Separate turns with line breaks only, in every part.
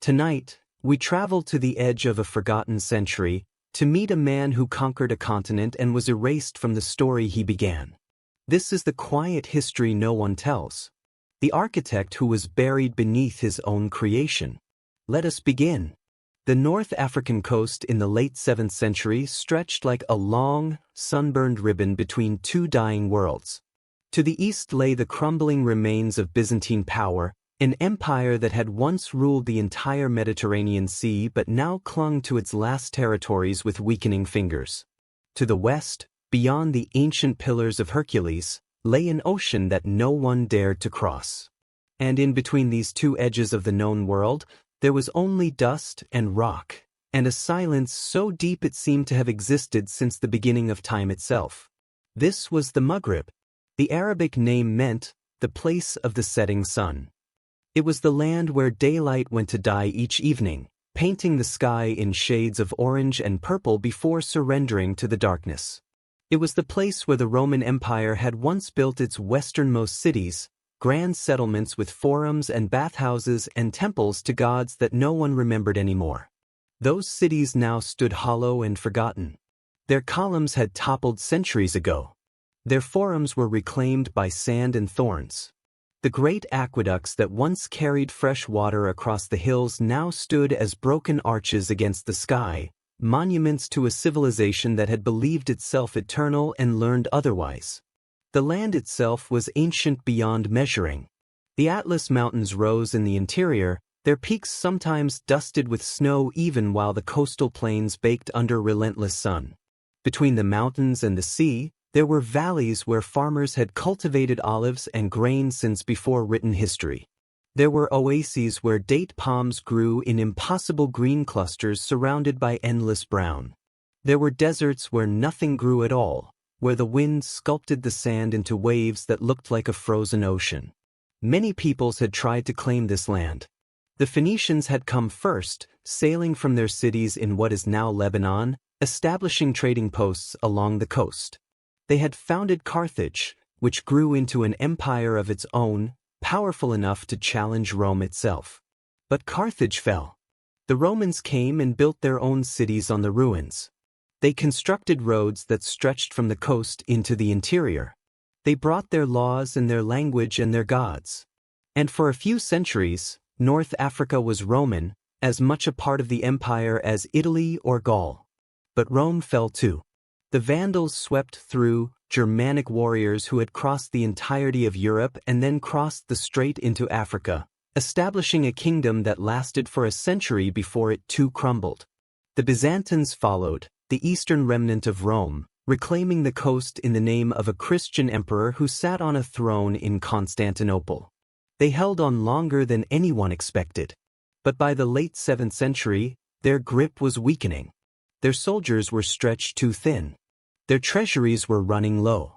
Tonight, we travel to the edge of a forgotten century to meet a man who conquered a continent and was erased from the story he began. This is the quiet history no one tells. The architect who was buried beneath his own creation. Let us begin. The North African coast in the late 7th century stretched like a long, sunburned ribbon between two dying worlds. To the east lay the crumbling remains of Byzantine power, an empire that had once ruled the entire Mediterranean Sea but now clung to its last territories with weakening fingers. To the west, beyond the ancient Pillars of Hercules, lay an ocean that no one dared to cross. And in between these two edges of the known world, there was only dust and rock, and a silence so deep it seemed to have existed since the beginning of time itself. This was the Maghrib. The Arabic name meant the place of the setting sun. It was the land where daylight went to die each evening, painting the sky in shades of orange and purple before surrendering to the darkness. It was the place where the Roman Empire had once built its westernmost cities, grand settlements with forums and bathhouses and temples to gods that no one remembered anymore. Those cities now stood hollow and forgotten. Their columns had toppled centuries ago. Their forums were reclaimed by sand and thorns. The great aqueducts that once carried fresh water across the hills now stood as broken arches against the sky, monuments to a civilization that had believed itself eternal and learned otherwise. The land itself was ancient beyond measuring. The Atlas Mountains rose in the interior, their peaks sometimes dusted with snow even while the coastal plains baked under relentless sun. Between the mountains and the sea, there were valleys where farmers had cultivated olives and grain since before written history. There were oases where date palms grew in impossible green clusters surrounded by endless brown. There were deserts where nothing grew at all, where the wind sculpted the sand into waves that looked like a frozen ocean. Many peoples had tried to claim this land. The Phoenicians had come first, sailing from their cities in what is now Lebanon, establishing trading posts along the coast. They had founded Carthage, which grew into an empire of its own, powerful enough to challenge Rome itself. But Carthage fell. The Romans came and built their own cities on the ruins. They constructed roads that stretched from the coast into the interior. They brought their laws and their language and their gods. And for a few centuries, North Africa was Roman, as much a part of the empire as Italy or Gaul. But Rome fell too. The Vandals swept through, Germanic warriors who had crossed the entirety of Europe and then crossed the strait into Africa, establishing a kingdom that lasted for a century before it too crumbled. The Byzantines followed, the eastern remnant of Rome, reclaiming the coast in the name of a Christian emperor who sat on a throne in Constantinople. They held on longer than anyone expected. But by the late 7th century, their grip was weakening. Their soldiers were stretched too thin. Their treasuries were running low.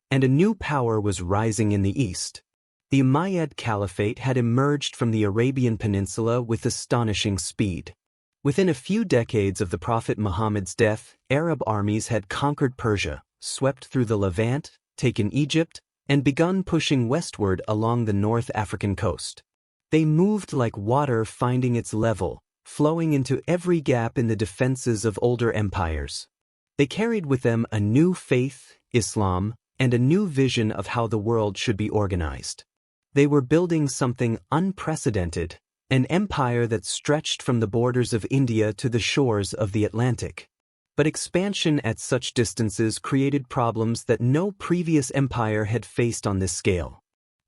And a new power was rising in the east. The Umayyad Caliphate had emerged from the Arabian Peninsula with astonishing speed. Within a few decades of the Prophet Muhammad's death, Arab armies had conquered Persia, swept through the Levant, taken Egypt, and begun pushing westward along the North African coast. They moved like water finding its level, flowing into every gap in the defenses of older empires. They carried with them a new faith, Islam, and a new vision of how the world should be organized. They were building something unprecedented, an empire that stretched from the borders of India to the shores of the Atlantic. But expansion at such distances created problems that no previous empire had faced on this scale.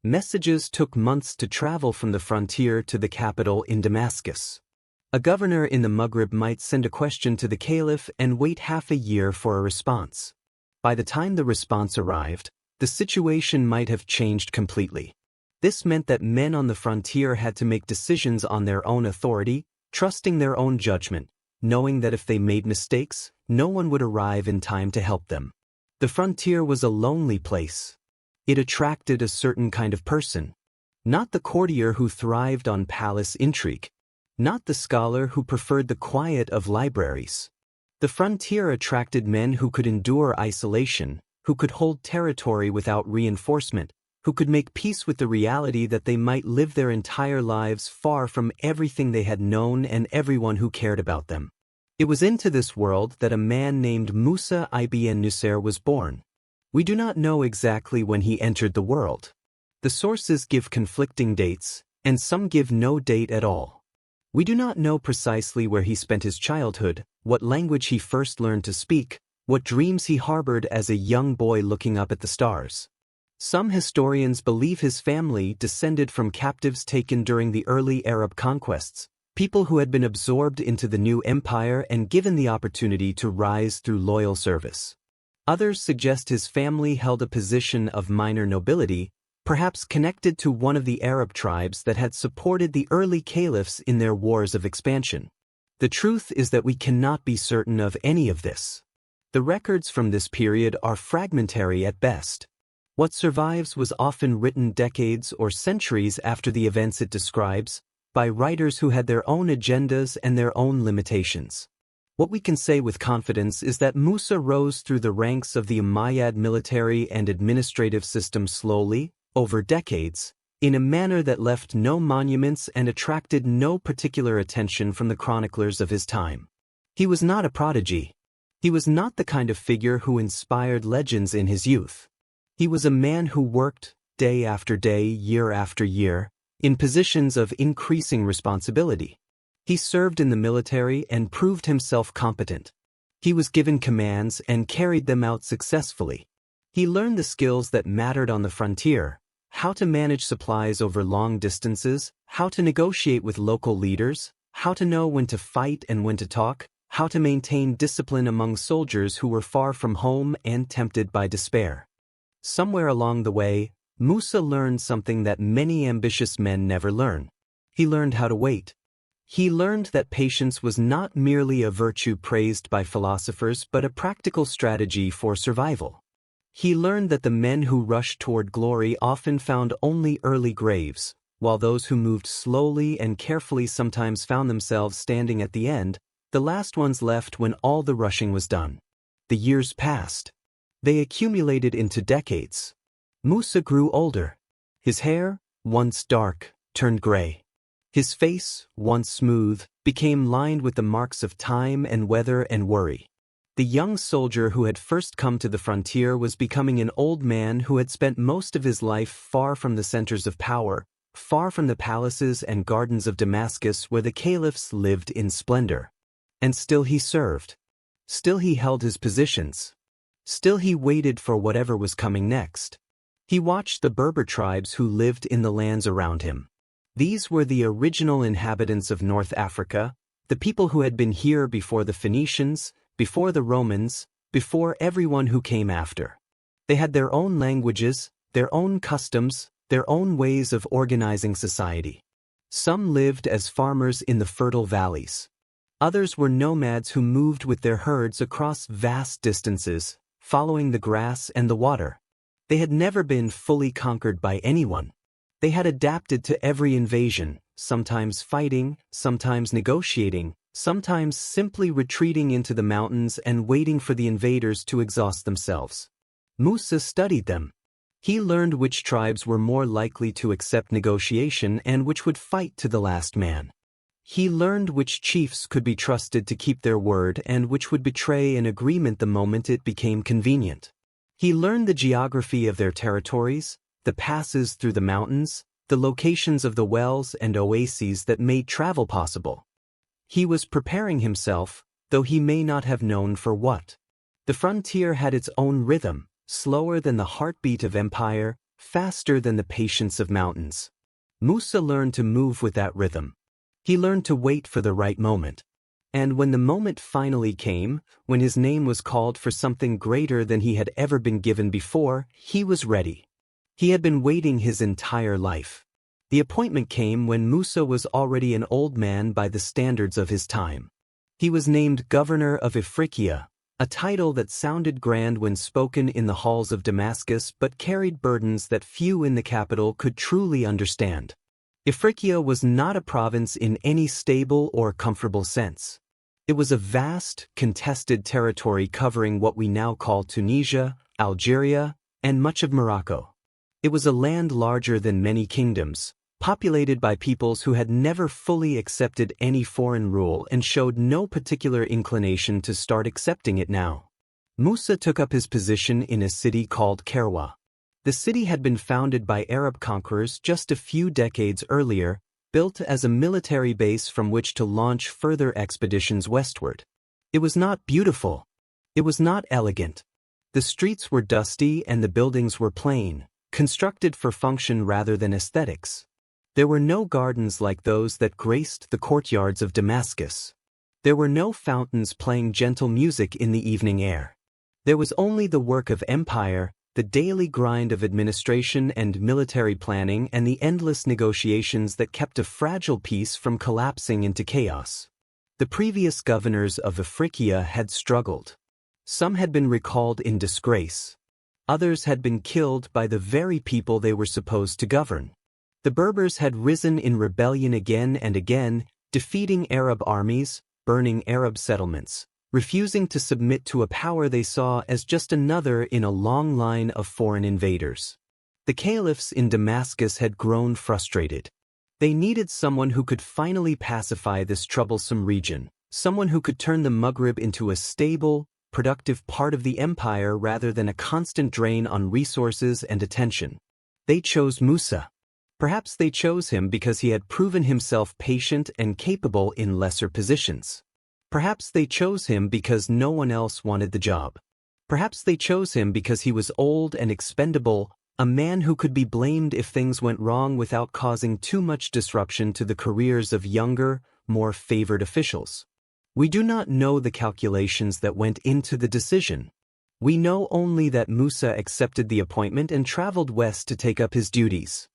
Messages took months to travel from the frontier to the capital in Damascus. A governor in the Maghrib might send a question to the Caliph and wait half a year for a response. By the time the response arrived, the situation might have changed completely. This meant that men on the frontier had to make decisions on their own authority, trusting their own judgment, knowing that if they made mistakes, no one would arrive in time to help them. The frontier was a lonely place. It attracted a certain kind of person. Not the courtier who thrived on palace intrigue. Not the scholar who preferred the quiet of libraries. The frontier attracted men who could endure isolation, who could hold territory without reinforcement, who could make peace with the reality that they might live their entire lives far from everything they had known and everyone who cared about them. It was into this world that a man named Musa ibn Nusayr was born. We do not know exactly when he entered the world. The sources give conflicting dates, and some give no date at all. We do not know precisely where he spent his childhood, what language he first learned to speak, what dreams he harbored as a young boy looking up at the stars. Some historians believe his family descended from captives taken during the early Arab conquests, people who had been absorbed into the new empire and given the opportunity to rise through loyal service. Others suggest his family held a position of minor nobility, perhaps connected to one of the Arab tribes that had supported the early caliphs in their wars of expansion. The truth is that we cannot be certain of any of this. The records from this period are fragmentary at best. What survives was often written decades or centuries after the events it describes, by writers who had their own agendas and their own limitations. What we can say with confidence is that Musa rose through the ranks of the Umayyad military and administrative system slowly, over decades, in a manner that left no monuments and attracted no particular attention from the chroniclers of his time. He was not a prodigy. He was not the kind of figure who inspired legends in his youth. He was a man who worked, day after day, year after year, in positions of increasing responsibility. He served in the military and proved himself competent. He was given commands and carried them out successfully. He learned the skills that mattered on the frontier: how to manage supplies over long distances, how to negotiate with local leaders, how to know when to fight and when to talk, how to maintain discipline among soldiers who were far from home and tempted by despair. Somewhere along the way, Musa learned something that many ambitious men never learn. He learned how to wait. He learned that patience was not merely a virtue praised by philosophers but a practical strategy for survival. He learned that the men who rushed toward glory often found only early graves, while those who moved slowly and carefully sometimes found themselves standing at the end, the last ones left when all the rushing was done. The years passed. They accumulated into decades. Musa grew older. His hair, once dark, turned gray. His face, once smooth, became lined with the marks of time and weather and worry. The young soldier who had first come to the frontier was becoming an old man who had spent most of his life far from the centers of power, far from the palaces and gardens of Damascus where the caliphs lived in splendor. And still he served. Still he held his positions. Still he waited for whatever was coming next. He watched the Berber tribes who lived in the lands around him. These were the original inhabitants of North Africa, the people who had been here before the Phoenicians, before the Romans, before everyone who came after. They had their own languages, their own customs, their own ways of organizing society. Some lived as farmers in the fertile valleys. Others were nomads who moved with their herds across vast distances, following the grass and the water. They had never been fully conquered by anyone. They had adapted to every invasion, sometimes fighting, sometimes negotiating, sometimes simply retreating into the mountains and waiting for the invaders to exhaust themselves. Musa studied them. He learned which tribes were more likely to accept negotiation and which would fight to the last man. He learned which chiefs could be trusted to keep their word and which would betray an agreement the moment it became convenient. He learned the geography of their territories, the passes through the mountains, the locations of the wells and oases that made travel possible. He was preparing himself, though he may not have known for what. The frontier had its own rhythm, slower than the heartbeat of empire, faster than the patience of mountains. Musa learned to move with that rhythm. He learned to wait for the right moment. And when the moment finally came, when his name was called for something greater than he had ever been given before, he was ready. He had been waiting his entire life. The appointment came when Musa was already an old man by the standards of his time. He was named governor of Ifriqiya, a title that sounded grand when spoken in the halls of Damascus but carried burdens that few in the capital could truly understand. Ifriqiya was not a province in any stable or comfortable sense. It was a vast, contested territory covering what we now call Tunisia, Algeria, and much of Morocco. It was a land larger than many kingdoms, populated by peoples who had never fully accepted any foreign rule and showed no particular inclination to start accepting it now. Musa took up his position in a city called Kairwa. The city had been founded by Arab conquerors just a few decades earlier, built as a military base from which to launch further expeditions westward. It was not beautiful. It was not elegant. The streets were dusty and the buildings were plain, constructed for function rather than aesthetics. There were no gardens like those that graced the courtyards of Damascus. There were no fountains playing gentle music in the evening air. There was only the work of empire, the daily grind of administration and military planning, and the endless negotiations that kept a fragile peace from collapsing into chaos. The previous governors of Africa had struggled. Some had been recalled in disgrace. Others had been killed by the very people they were supposed to govern. The Berbers had risen in rebellion again and again, defeating Arab armies, burning Arab settlements, refusing to submit to a power they saw as just another in a long line of foreign invaders. The caliphs in Damascus had grown frustrated. They needed someone who could finally pacify this troublesome region, someone who could turn the Maghrib into a stable, productive part of the empire rather than a constant drain on resources and attention. They chose Musa. Perhaps they chose him because he had proven himself patient and capable in lesser positions. Perhaps they chose him because no one else wanted the job. Perhaps they chose him because he was old and expendable, a man who could be blamed if things went wrong without causing too much disruption to the careers of younger, more favored officials. We do not know the calculations that went into the decision. We know only that Musa accepted the appointment and traveled west to take up his duties.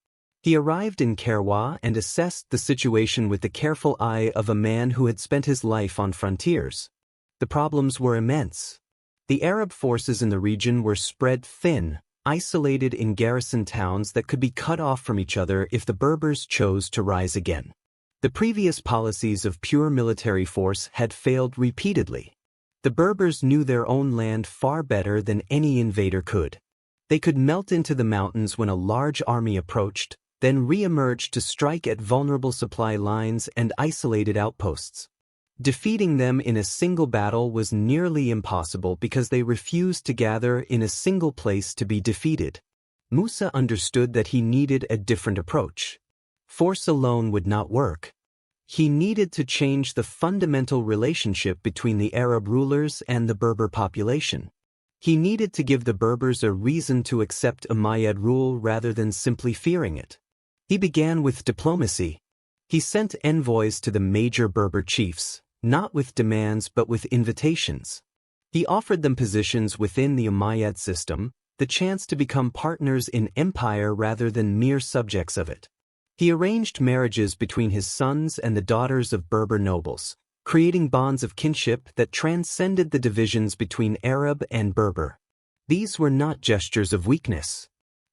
He arrived in Kairwa and assessed the situation with the careful eye of a man who had spent his life on frontiers. The problems were immense. The Arab forces in the region were spread thin, isolated in garrison towns that could be cut off from each other if the Berbers chose to rise again. The previous policies of pure military force had failed repeatedly. The Berbers knew their own land far better than any invader could. They could melt into the mountains when a large army approached, then re-emerge to strike at vulnerable supply lines and isolated outposts. Defeating them in a single battle was nearly impossible because they refused to gather in a single place to be defeated. Musa understood that he needed a different approach. Force alone would not work. He needed to change the fundamental relationship between the Arab rulers and the Berber population. He needed to give the Berbers a reason to accept Umayyad rule rather than simply fearing it. He began with diplomacy. He sent envoys to the major Berber chiefs, not with demands but with invitations. He offered them positions within the Umayyad system, the chance to become partners in empire rather than mere subjects of it. He arranged marriages between his sons and the daughters of Berber nobles, creating bonds of kinship that transcended the divisions between Arab and Berber. These were not gestures of weakness.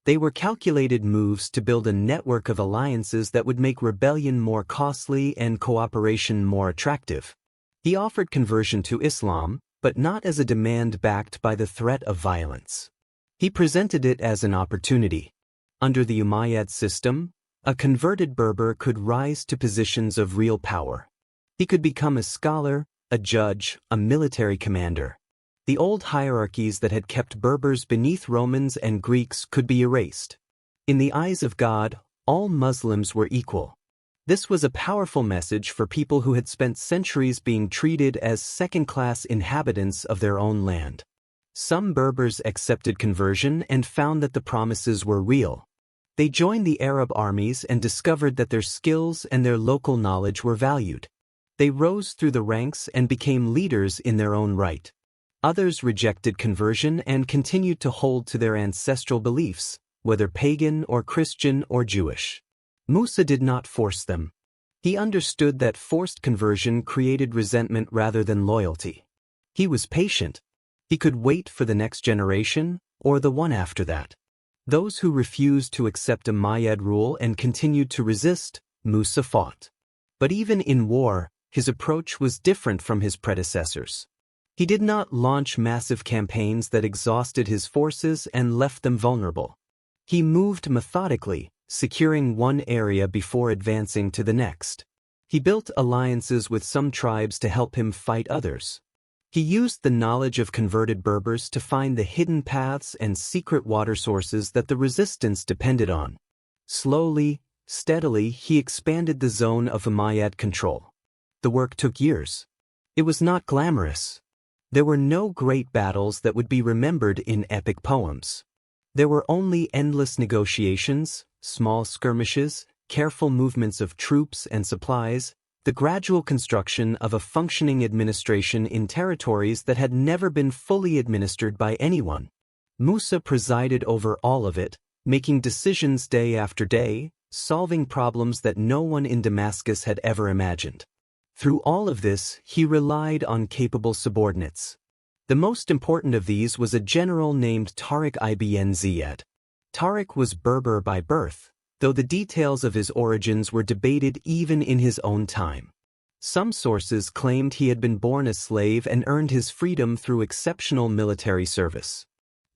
They were calculated moves to build a network of alliances that would make rebellion more costly and cooperation more attractive. He offered conversion to Islam, but not as a demand backed by the threat of violence. He presented it as an opportunity. Under the Umayyad system, a converted Berber could rise to positions of real power. He could become a scholar, a judge, a military commander. The old hierarchies that had kept Berbers beneath Romans and Greeks could be erased. In the eyes of God, all Muslims were equal. This was a powerful message for people who had spent centuries being treated as second-class inhabitants of their own land. Some Berbers accepted conversion and found that the promises were real. They joined the Arab armies and discovered that their skills and their local knowledge were valued. They rose through the ranks and became leaders in their own right. Others rejected conversion and continued to hold to their ancestral beliefs, whether pagan or Christian or Jewish. Musa did not force them. He understood that forced conversion created resentment rather than loyalty. He was patient. He could wait for the next generation or the one after that. Those who refused to accept Umayyad rule and continued to resist, Musa fought. But even in war, his approach was different from his predecessors. He did not launch massive campaigns that exhausted his forces and left them vulnerable. He moved methodically, securing one area before advancing to the next. He built alliances with some tribes to help him fight others. He used the knowledge of converted Berbers to find the hidden paths and secret water sources that the resistance depended on. Slowly, steadily, he expanded the zone of Umayyad control. The work took years. It was not glamorous. There were no great battles that would be remembered in epic poems. There were only endless negotiations, small skirmishes, careful movements of troops and supplies, the gradual construction of a functioning administration in territories that had never been fully administered by anyone. Musa presided over all of it, making decisions day after day, solving problems that no one in Damascus had ever imagined. Through all of this, he relied on capable subordinates. The most important of these was a general named Tariq ibn Ziyad. Tariq was Berber by birth, though the details of his origins were debated even in his own time. Some sources claimed he had been born a slave and earned his freedom through exceptional military service.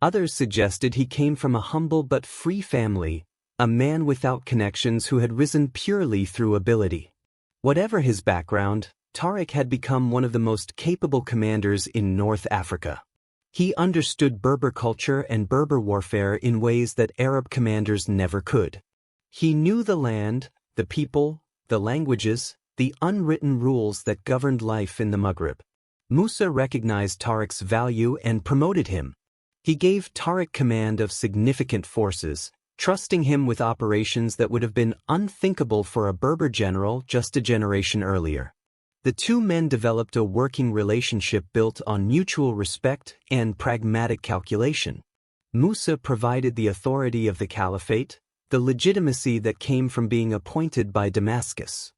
Others suggested he came from a humble but free family, a man without connections who had risen purely through ability. Whatever his background, Tariq had become one of the most capable commanders in North Africa. He understood Berber culture and Berber warfare in ways that Arab commanders never could. He knew the land, the people, the languages, the unwritten rules that governed life in the Maghreb. Musa recognized Tariq's value and promoted him. He gave Tariq command of significant forces, trusting him with operations that would have been unthinkable for a Berber general just a generation earlier. The two men developed a working relationship built on mutual respect and pragmatic calculation. Musa provided the authority of the Caliphate, the legitimacy that came from being appointed by Damascus.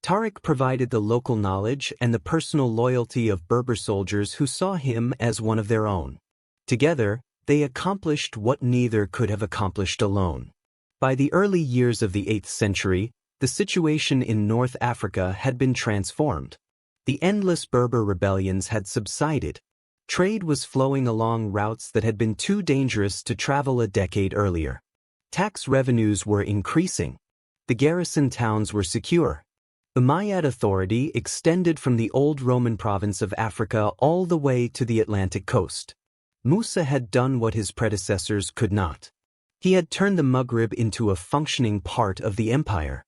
Tariq provided the local knowledge and the personal loyalty of Berber soldiers who saw him as one of their own. Together, they accomplished what neither could have accomplished alone. By the early years of the 8th century, the situation in North Africa had been transformed. The endless Berber rebellions had subsided. Trade was flowing along routes that had been too dangerous to travel a decade earlier. Tax revenues were increasing. The garrison towns were secure. Umayyad authority extended from the old Roman province of Africa all the way to the Atlantic coast. Musa had done what his predecessors could not. He had turned the Maghreb into a functioning part of the empire.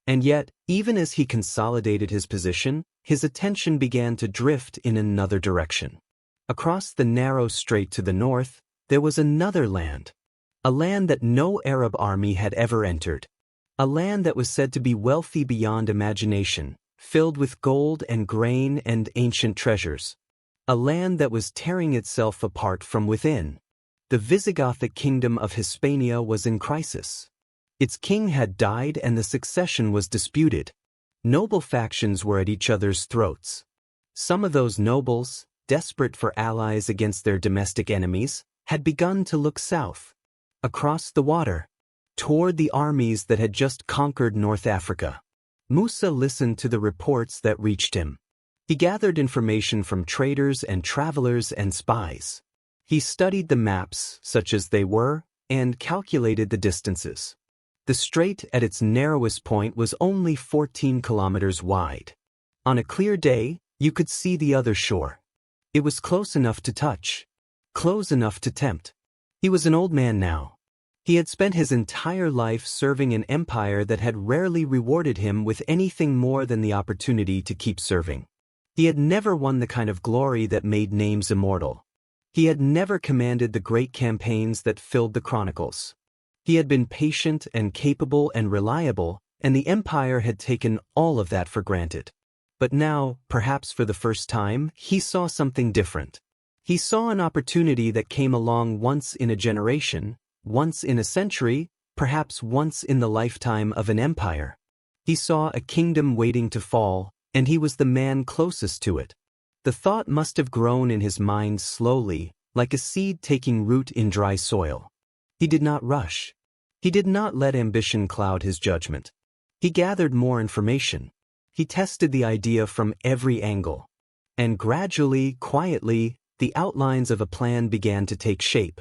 And yet, even as he consolidated his position, his attention began to drift in another direction. Across the narrow strait to the north, there was another land. A land that no Arab army had ever entered. A land that was said to be wealthy beyond imagination, filled with gold and grain and ancient treasures. A land that was tearing itself apart from within. The Visigothic kingdom of Hispania was in crisis. Its king had died and the succession was disputed. Noble factions were at each other's throats. Some of those nobles, desperate for allies against their domestic enemies, had begun to look south. Across the water, toward the armies that had just conquered North Africa. Musa listened to the reports that reached him. He gathered information from traders and travelers and spies. He studied the maps, such as they were, and calculated the distances. The strait at its narrowest point was only 14 kilometers wide. On a clear day, you could see the other shore. It was close enough to touch, close enough to tempt. He was an old man now. He had spent his entire life serving an empire that had rarely rewarded him with anything more than the opportunity to keep serving. He had never won the kind of glory that made names immortal. He had never commanded the great campaigns that filled the chronicles. He had been patient and capable and reliable, and the empire had taken all of that for granted. But now, perhaps for the first time, he saw something different. He saw an opportunity that came along once in a generation, once in a century, perhaps once in the lifetime of an empire. He saw a kingdom waiting to fall, and he was the man closest to it. The thought must have grown in his mind slowly, like a seed taking root in dry soil. He did not rush. He did not let ambition cloud his judgment. He gathered more information. He tested the idea from every angle. And gradually, quietly, the outlines of a plan began to take shape.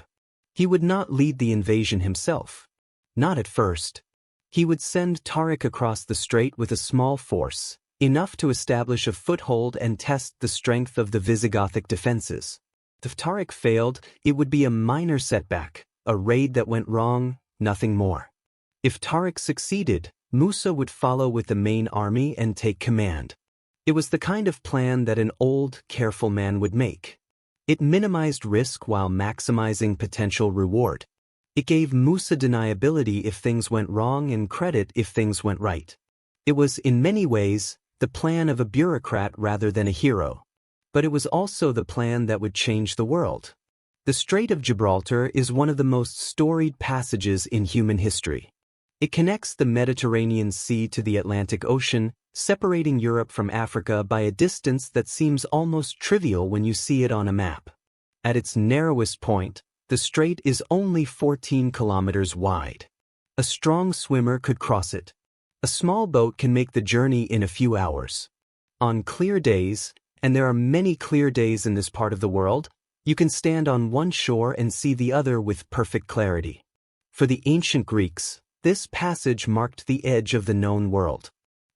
He would not lead the invasion himself. Not at first. He would send Tariq across the strait with a small force, enough to establish a foothold and test the strength of the Visigothic defenses. If Tariq failed, it would be a minor setback, a raid that went wrong, nothing more. If Tariq succeeded, Musa would follow with the main army and take command. It was the kind of plan that an old, careful man would make. It minimized risk while maximizing potential reward. It gave Musa deniability if things went wrong and credit if things went right. It was, in many ways, the plan of a bureaucrat rather than a hero. But it was also the plan that would change the world. The Strait of Gibraltar is one of the most storied passages in human history. It connects the Mediterranean Sea to the Atlantic Ocean, separating Europe from Africa by a distance that seems almost trivial when you see it on a map. At its narrowest point, the strait is only 14 kilometers wide. A strong swimmer could cross it. A small boat can make the journey in a few hours. On clear days, and there are many clear days in this part of the world, you can stand on one shore and see the other with perfect clarity. For the ancient Greeks, this passage marked the edge of the known world.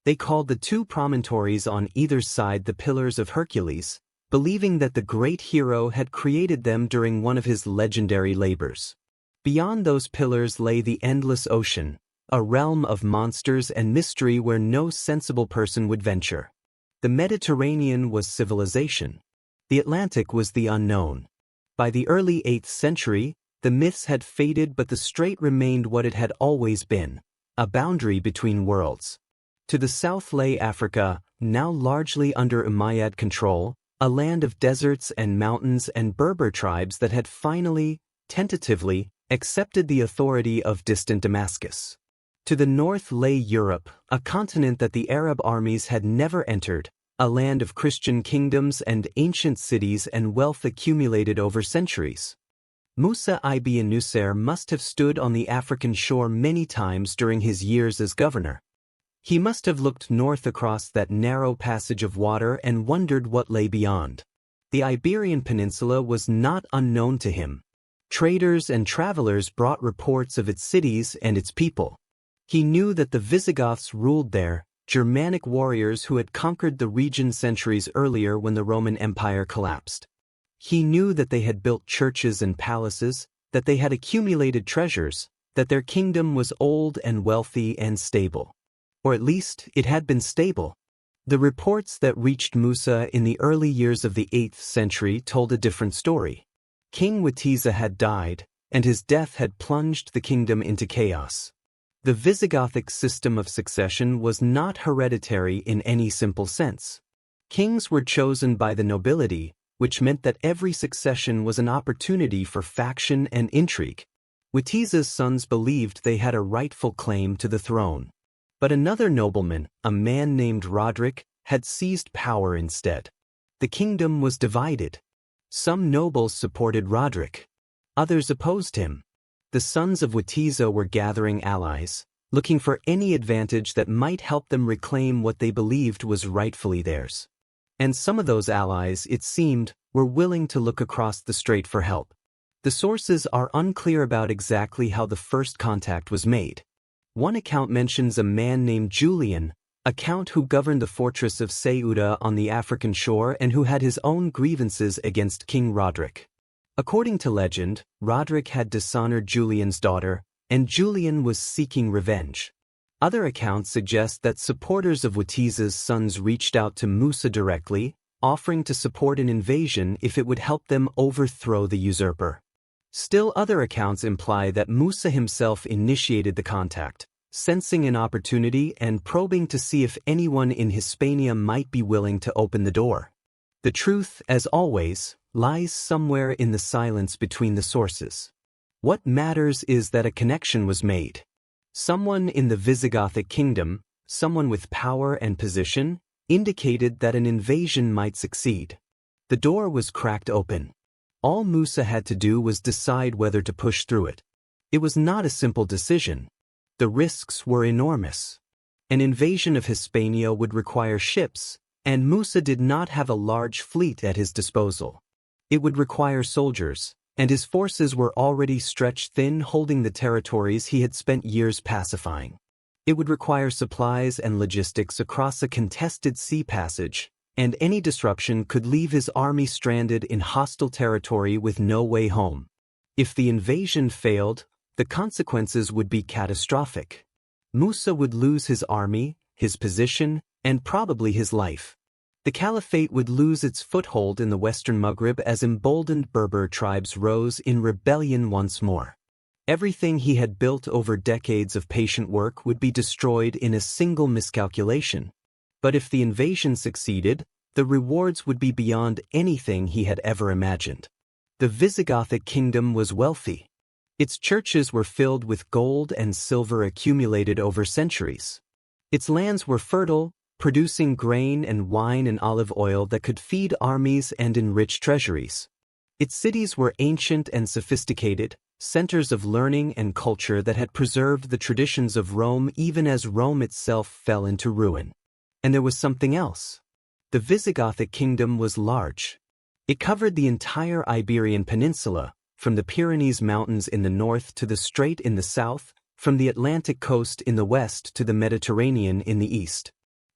They called the two promontories on either side the Pillars of Hercules, believing that the great hero had created them during one of his legendary labors. Beyond those pillars lay the endless ocean, a realm of monsters and mystery where no sensible person would venture. The Mediterranean was civilization. The Atlantic was the unknown. By the early 8th century, the myths had faded, but the strait remained what it had always been, a boundary between worlds. To the south lay Africa, now largely under Umayyad control, a land of deserts and mountains and Berber tribes that had finally, tentatively, accepted the authority of distant Damascus. To the north lay Europe, a continent that the Arab armies had never entered, a land of Christian kingdoms and ancient cities and wealth accumulated over centuries. Musa ibn Nusayr must have stood on the African shore many times during his years as governor. He must have looked north across that narrow passage of water and wondered what lay beyond. The Iberian Peninsula was not unknown to him. Traders and travelers brought reports of its cities and its people. He knew that the Visigoths ruled there, Germanic warriors who had conquered the region centuries earlier when the Roman Empire collapsed. He knew that they had built churches and palaces, that they had accumulated treasures, that their kingdom was old and wealthy and stable. Or at least, it had been stable. The reports that reached Musa in the early years of the 8th century told a different story. King Witiza had died, and his death had plunged the kingdom into chaos. The Visigothic system of succession was not hereditary in any simple sense. Kings were chosen by the nobility, which meant that every succession was an opportunity for faction and intrigue. Witiza's sons believed they had a rightful claim to the throne. But another nobleman, a man named Roderick, had seized power instead. The kingdom was divided. Some nobles supported Roderick. Others opposed him. The sons of Witiza were gathering allies, looking for any advantage that might help them reclaim what they believed was rightfully theirs. And some of those allies, it seemed, were willing to look across the strait for help. The sources are unclear about exactly how the first contact was made. One account mentions a man named Julian, a count who governed the fortress of Ceuta on the African shore and who had his own grievances against King Roderick. According to legend, Roderick had dishonored Julian's daughter, and Julian was seeking revenge. Other accounts suggest that supporters of Witiza's sons reached out to Musa directly, offering to support an invasion if it would help them overthrow the usurper. Still other accounts imply that Musa himself initiated the contact, sensing an opportunity and probing to see if anyone in Hispania might be willing to open the door. The truth, as always, lies somewhere in the silence between the sources. What matters is that a connection was made. Someone in the Visigothic kingdom, someone with power and position, indicated that an invasion might succeed. The door was cracked open. All Musa had to do was decide whether to push through it. It was not a simple decision. The risks were enormous. An invasion of Hispania would require ships, and Musa did not have a large fleet at his disposal. It would require soldiers, and his forces were already stretched thin, holding the territories he had spent years pacifying. It would require supplies and logistics across a contested sea passage, and any disruption could leave his army stranded in hostile territory with no way home. If the invasion failed, the consequences would be catastrophic. Musa would lose his army, his position, and probably his life. The Caliphate would lose its foothold in the western Maghreb as emboldened Berber tribes rose in rebellion once more. Everything he had built over decades of patient work would be destroyed in a single miscalculation. But if the invasion succeeded, the rewards would be beyond anything he had ever imagined. The Visigothic kingdom was wealthy. Its churches were filled with gold and silver accumulated over centuries. Its lands were fertile, producing grain and wine and olive oil that could feed armies and enrich treasuries. Its cities were ancient and sophisticated, centers of learning and culture that had preserved the traditions of Rome even as Rome itself fell into ruin. And there was something else. The Visigothic kingdom was large. It covered the entire Iberian Peninsula, from the Pyrenees Mountains in the north to the Strait in the south, from the Atlantic coast in the west to the Mediterranean in the east.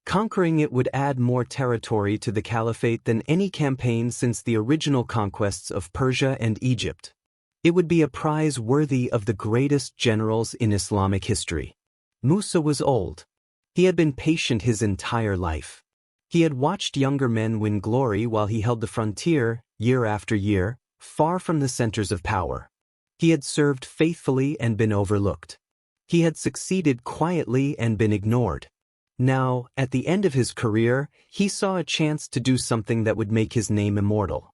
Conquering it would add more territory to the Caliphate than any campaign since the original conquests of Persia and Egypt. It would be a prize worthy of the greatest generals in Islamic history. Musa was old. He had been patient his entire life. He had watched younger men win glory while he held the frontier, year after year, far from the centers of power. He had served faithfully and been overlooked. He had succeeded quietly and been ignored. Now, at the end of his career, he saw a chance to do something that would make his name immortal.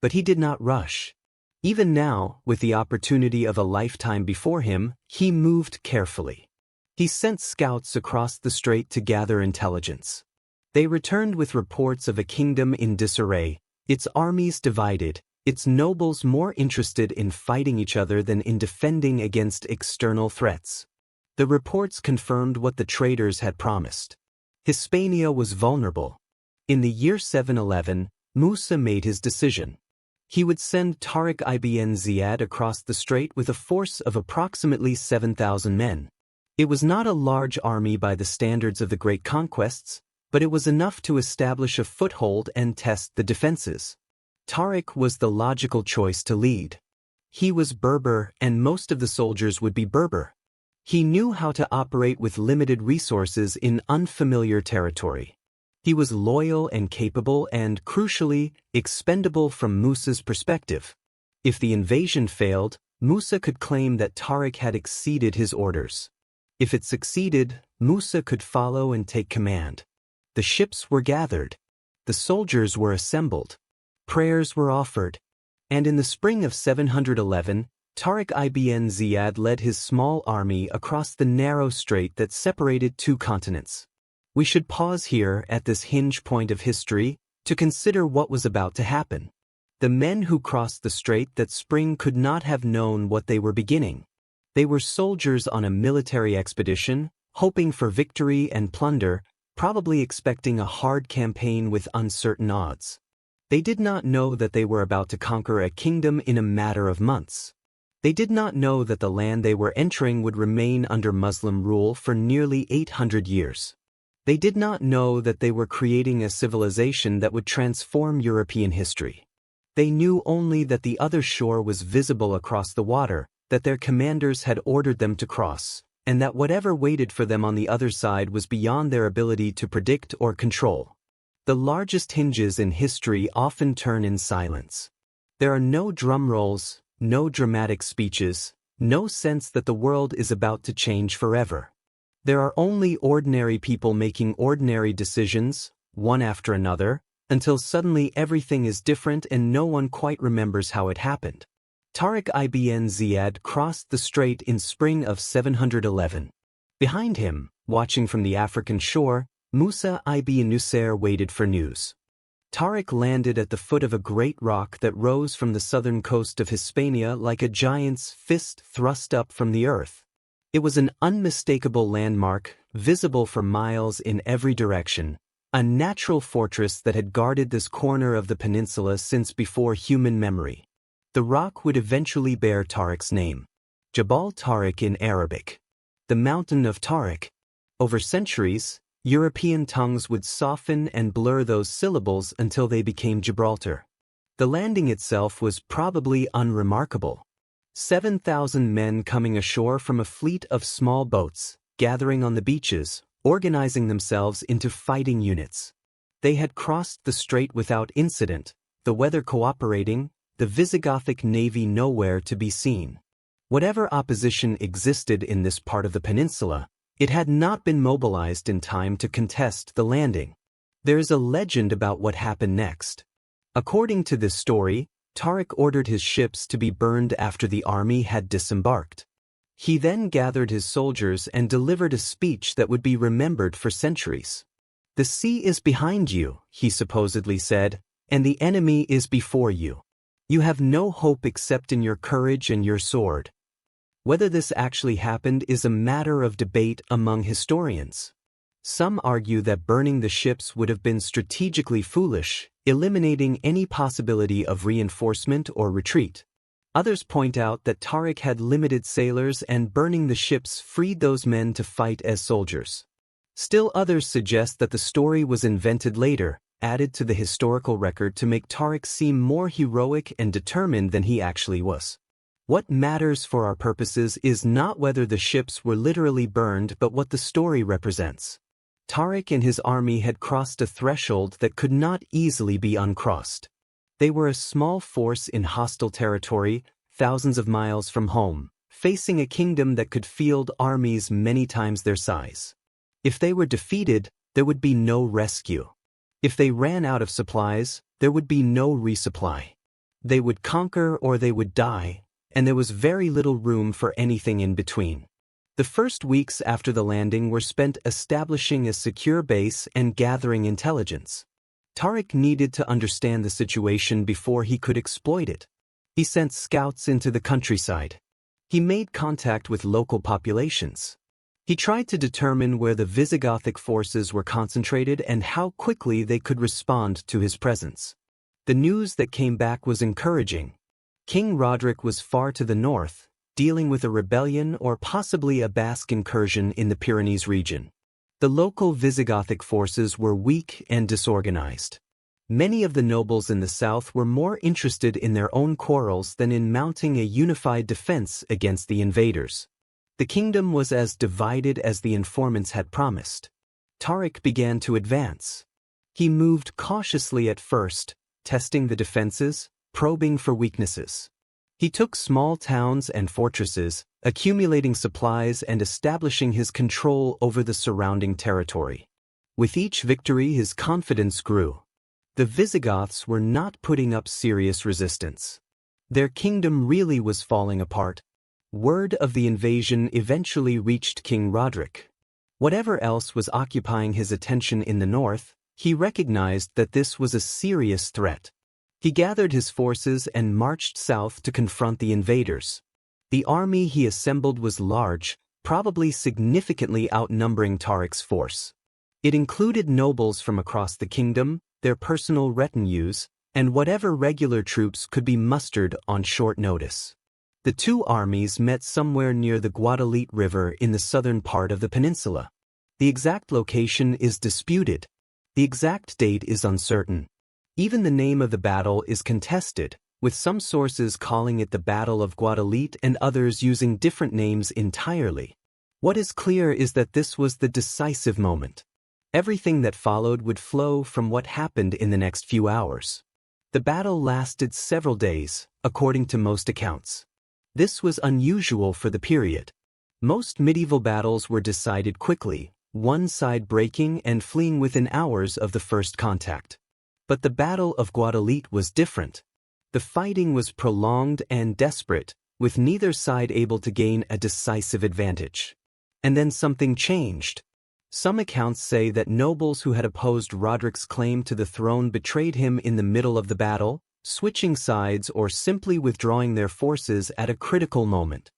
But he did not rush. Even now, with the opportunity of a lifetime before him, he moved carefully. He sent scouts across the strait to gather intelligence. They returned with reports of a kingdom in disarray, its armies divided, its nobles more interested in fighting each other than in defending against external threats. The reports confirmed what the traders had promised. Hispania was vulnerable. In the year 711, Musa made his decision. He would send Tariq ibn Ziyad across the strait with a force of approximately 7,000 men. It was not a large army by the standards of the great conquests, but it was enough to establish a foothold and test the defenses. Tariq was the logical choice to lead. He was Berber, and most of the soldiers would be Berber. He knew how to operate with limited resources in unfamiliar territory. He was loyal and capable and, crucially, expendable from Musa's perspective. If the invasion failed, Musa could claim that Tariq had exceeded his orders. If it succeeded, Musa could follow and take command. The ships were gathered. The soldiers were assembled. Prayers were offered. And in the spring of 711, Tariq ibn Ziyad led his small army across the narrow strait that separated two continents. We should pause here at this hinge point of history to consider what was about to happen. The men who crossed the strait that spring could not have known what they were beginning. They were soldiers on a military expedition, hoping for victory and plunder, probably expecting a hard campaign with uncertain odds. They did not know that they were about to conquer a kingdom in a matter of months. They did not know that the land they were entering would remain under Muslim rule for nearly 800 years. They did not know that they were creating a civilization that would transform European history. They knew only that the other shore was visible across the water, that their commanders had ordered them to cross, and that whatever waited for them on the other side was beyond their ability to predict or control. The largest hinges in history often turn in silence. There are no drum rolls, no dramatic speeches, no sense that the world is about to change forever. There are only ordinary people making ordinary decisions, one after another, until suddenly everything is different and no one quite remembers how it happened. Tariq ibn Ziyad crossed the strait in spring of 711. Behind him, watching from the African shore, Musa ibn Nusayr waited for news. Tariq landed at the foot of a great rock that rose from the southern coast of Hispania like a giant's fist thrust up from the earth. It was an unmistakable landmark, visible for miles in every direction, a natural fortress that had guarded this corner of the peninsula since before human memory. The rock would eventually bear Tariq's name. Jabal Tariq in Arabic. The Mountain of Tariq. Over centuries, European tongues would soften and blur those syllables until they became Gibraltar. The landing itself was probably unremarkable. 7,000 men coming ashore from a fleet of small boats, gathering on the beaches, organizing themselves into fighting units. They had crossed the strait without incident, the weather cooperating, the Visigothic navy nowhere to be seen. Whatever opposition existed in this part of the peninsula, it had not been mobilized in time to contest the landing. There is a legend about what happened next. According to this story, Tariq ordered his ships to be burned after the army had disembarked. He then gathered his soldiers and delivered a speech that would be remembered for centuries. "The sea is behind you," he supposedly said, "and the enemy is before you. You have no hope except in your courage and your sword." Whether this actually happened is a matter of debate among historians. Some argue that burning the ships would have been strategically foolish, eliminating any possibility of reinforcement or retreat. Others point out that Tariq had limited sailors and burning the ships freed those men to fight as soldiers. Still others suggest that the story was invented later, added to the historical record to make Tariq seem more heroic and determined than he actually was. What matters for our purposes is not whether the ships were literally burned but what the story represents. Tariq and his army had crossed a threshold that could not easily be uncrossed. They were a small force in hostile territory, thousands of miles from home, facing a kingdom that could field armies many times their size. If they were defeated, there would be no rescue. If they ran out of supplies, there would be no resupply. They would conquer or they would die, and there was very little room for anything in between. The first weeks after the landing were spent establishing a secure base and gathering intelligence. Tariq needed to understand the situation before he could exploit it. He sent scouts into the countryside. He made contact with local populations. He tried to determine where the Visigothic forces were concentrated and how quickly they could respond to his presence. The news that came back was encouraging. King Roderick was far to the north, dealing with a rebellion or possibly a Basque incursion in the Pyrenees region. The local Visigothic forces were weak and disorganized. Many of the nobles in the south were more interested in their own quarrels than in mounting a unified defense against the invaders. The kingdom was as divided as the informants had promised. Tariq began to advance. He moved cautiously at first, testing the defenses, probing for weaknesses. He took small towns and fortresses, accumulating supplies and establishing his control over the surrounding territory. With each victory, his confidence grew. The Visigoths were not putting up serious resistance. Their kingdom really was falling apart. Word of the invasion eventually reached King Roderick. Whatever else was occupying his attention in the north, he recognized that this was a serious threat. He gathered his forces and marched south to confront the invaders. The army he assembled was large, probably significantly outnumbering Tariq's force. It included nobles from across the kingdom, their personal retinues, and whatever regular troops could be mustered on short notice. The two armies met somewhere near the Guadalete River in the southern part of the peninsula. The exact location is disputed. The exact date is uncertain. Even the name of the battle is contested, with some sources calling it the Battle of Guadalete and others using different names entirely. What is clear is that this was the decisive moment. Everything that followed would flow from what happened in the next few hours. The battle lasted several days, according to most accounts. This was unusual for the period. Most medieval battles were decided quickly, one side breaking and fleeing within hours of the first contact. But the Battle of Guadalete was different. The fighting was prolonged and desperate, with neither side able to gain a decisive advantage. And then something changed. Some accounts say that nobles who had opposed Roderick's claim to the throne betrayed him in the middle of the battle, switching sides or simply withdrawing their forces at a critical moment.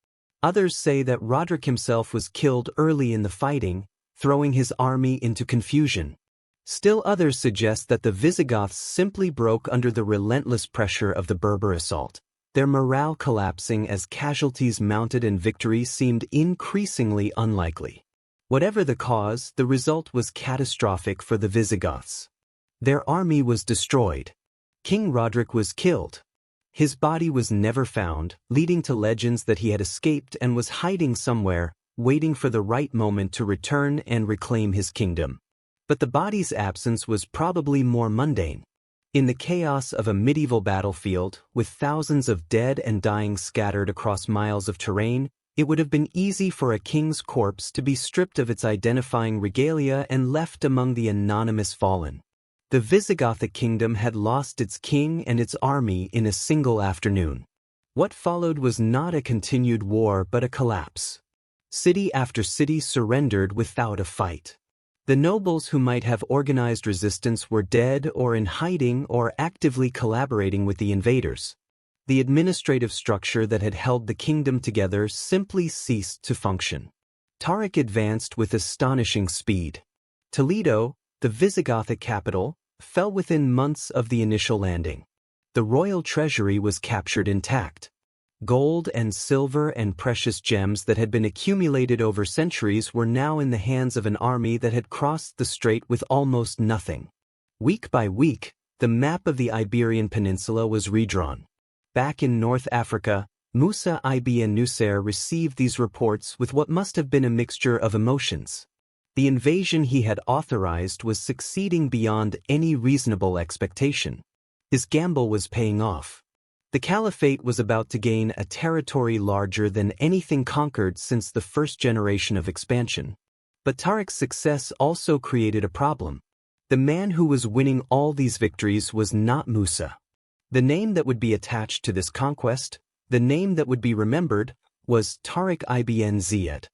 Others say that Roderick himself was killed early in the fighting, throwing his army into confusion. Still others suggest that the Visigoths simply broke under the relentless pressure of the Berber assault. their morale collapsing as casualties mounted and victory seemed increasingly unlikely. Whatever the cause, the result was catastrophic for the Visigoths. Their army was destroyed. King Roderick was killed. His body was never found, leading to legends that he had escaped and was hiding somewhere, waiting for the right moment to return and reclaim his kingdom. But the body's absence was probably more mundane. In the chaos of a medieval battlefield, with thousands of dead and dying scattered across miles of terrain, it would have been easy for a king's corpse to be stripped of its identifying regalia and left among the anonymous fallen. The Visigothic kingdom had lost its king and its army in a single afternoon. What followed was not a continued war but a collapse. City after city surrendered without a fight. The nobles who might have organized resistance were dead or in hiding or actively collaborating with the invaders. The administrative structure that had held the kingdom together simply ceased to function. Tariq advanced with astonishing speed. Toledo, the Visigothic capital, fell within months of the initial landing. The royal treasury was captured intact. Gold and silver and precious gems that had been accumulated over centuries were now in the hands of an army that had crossed the strait with almost nothing. Week by week, the map of the Iberian Peninsula was redrawn. Back in North Africa, Musa ibn Nusayr received these reports with what must have been a mixture of emotions. The invasion he had authorized was succeeding beyond any reasonable expectation. His gamble was paying off. The Caliphate was about to gain a territory larger than anything conquered since the first generation of expansion. But Tariq's success also created a problem. The man who was winning all these victories was not Musa. The name that would be attached to this conquest, the name that would be remembered, was Tariq ibn Ziyad.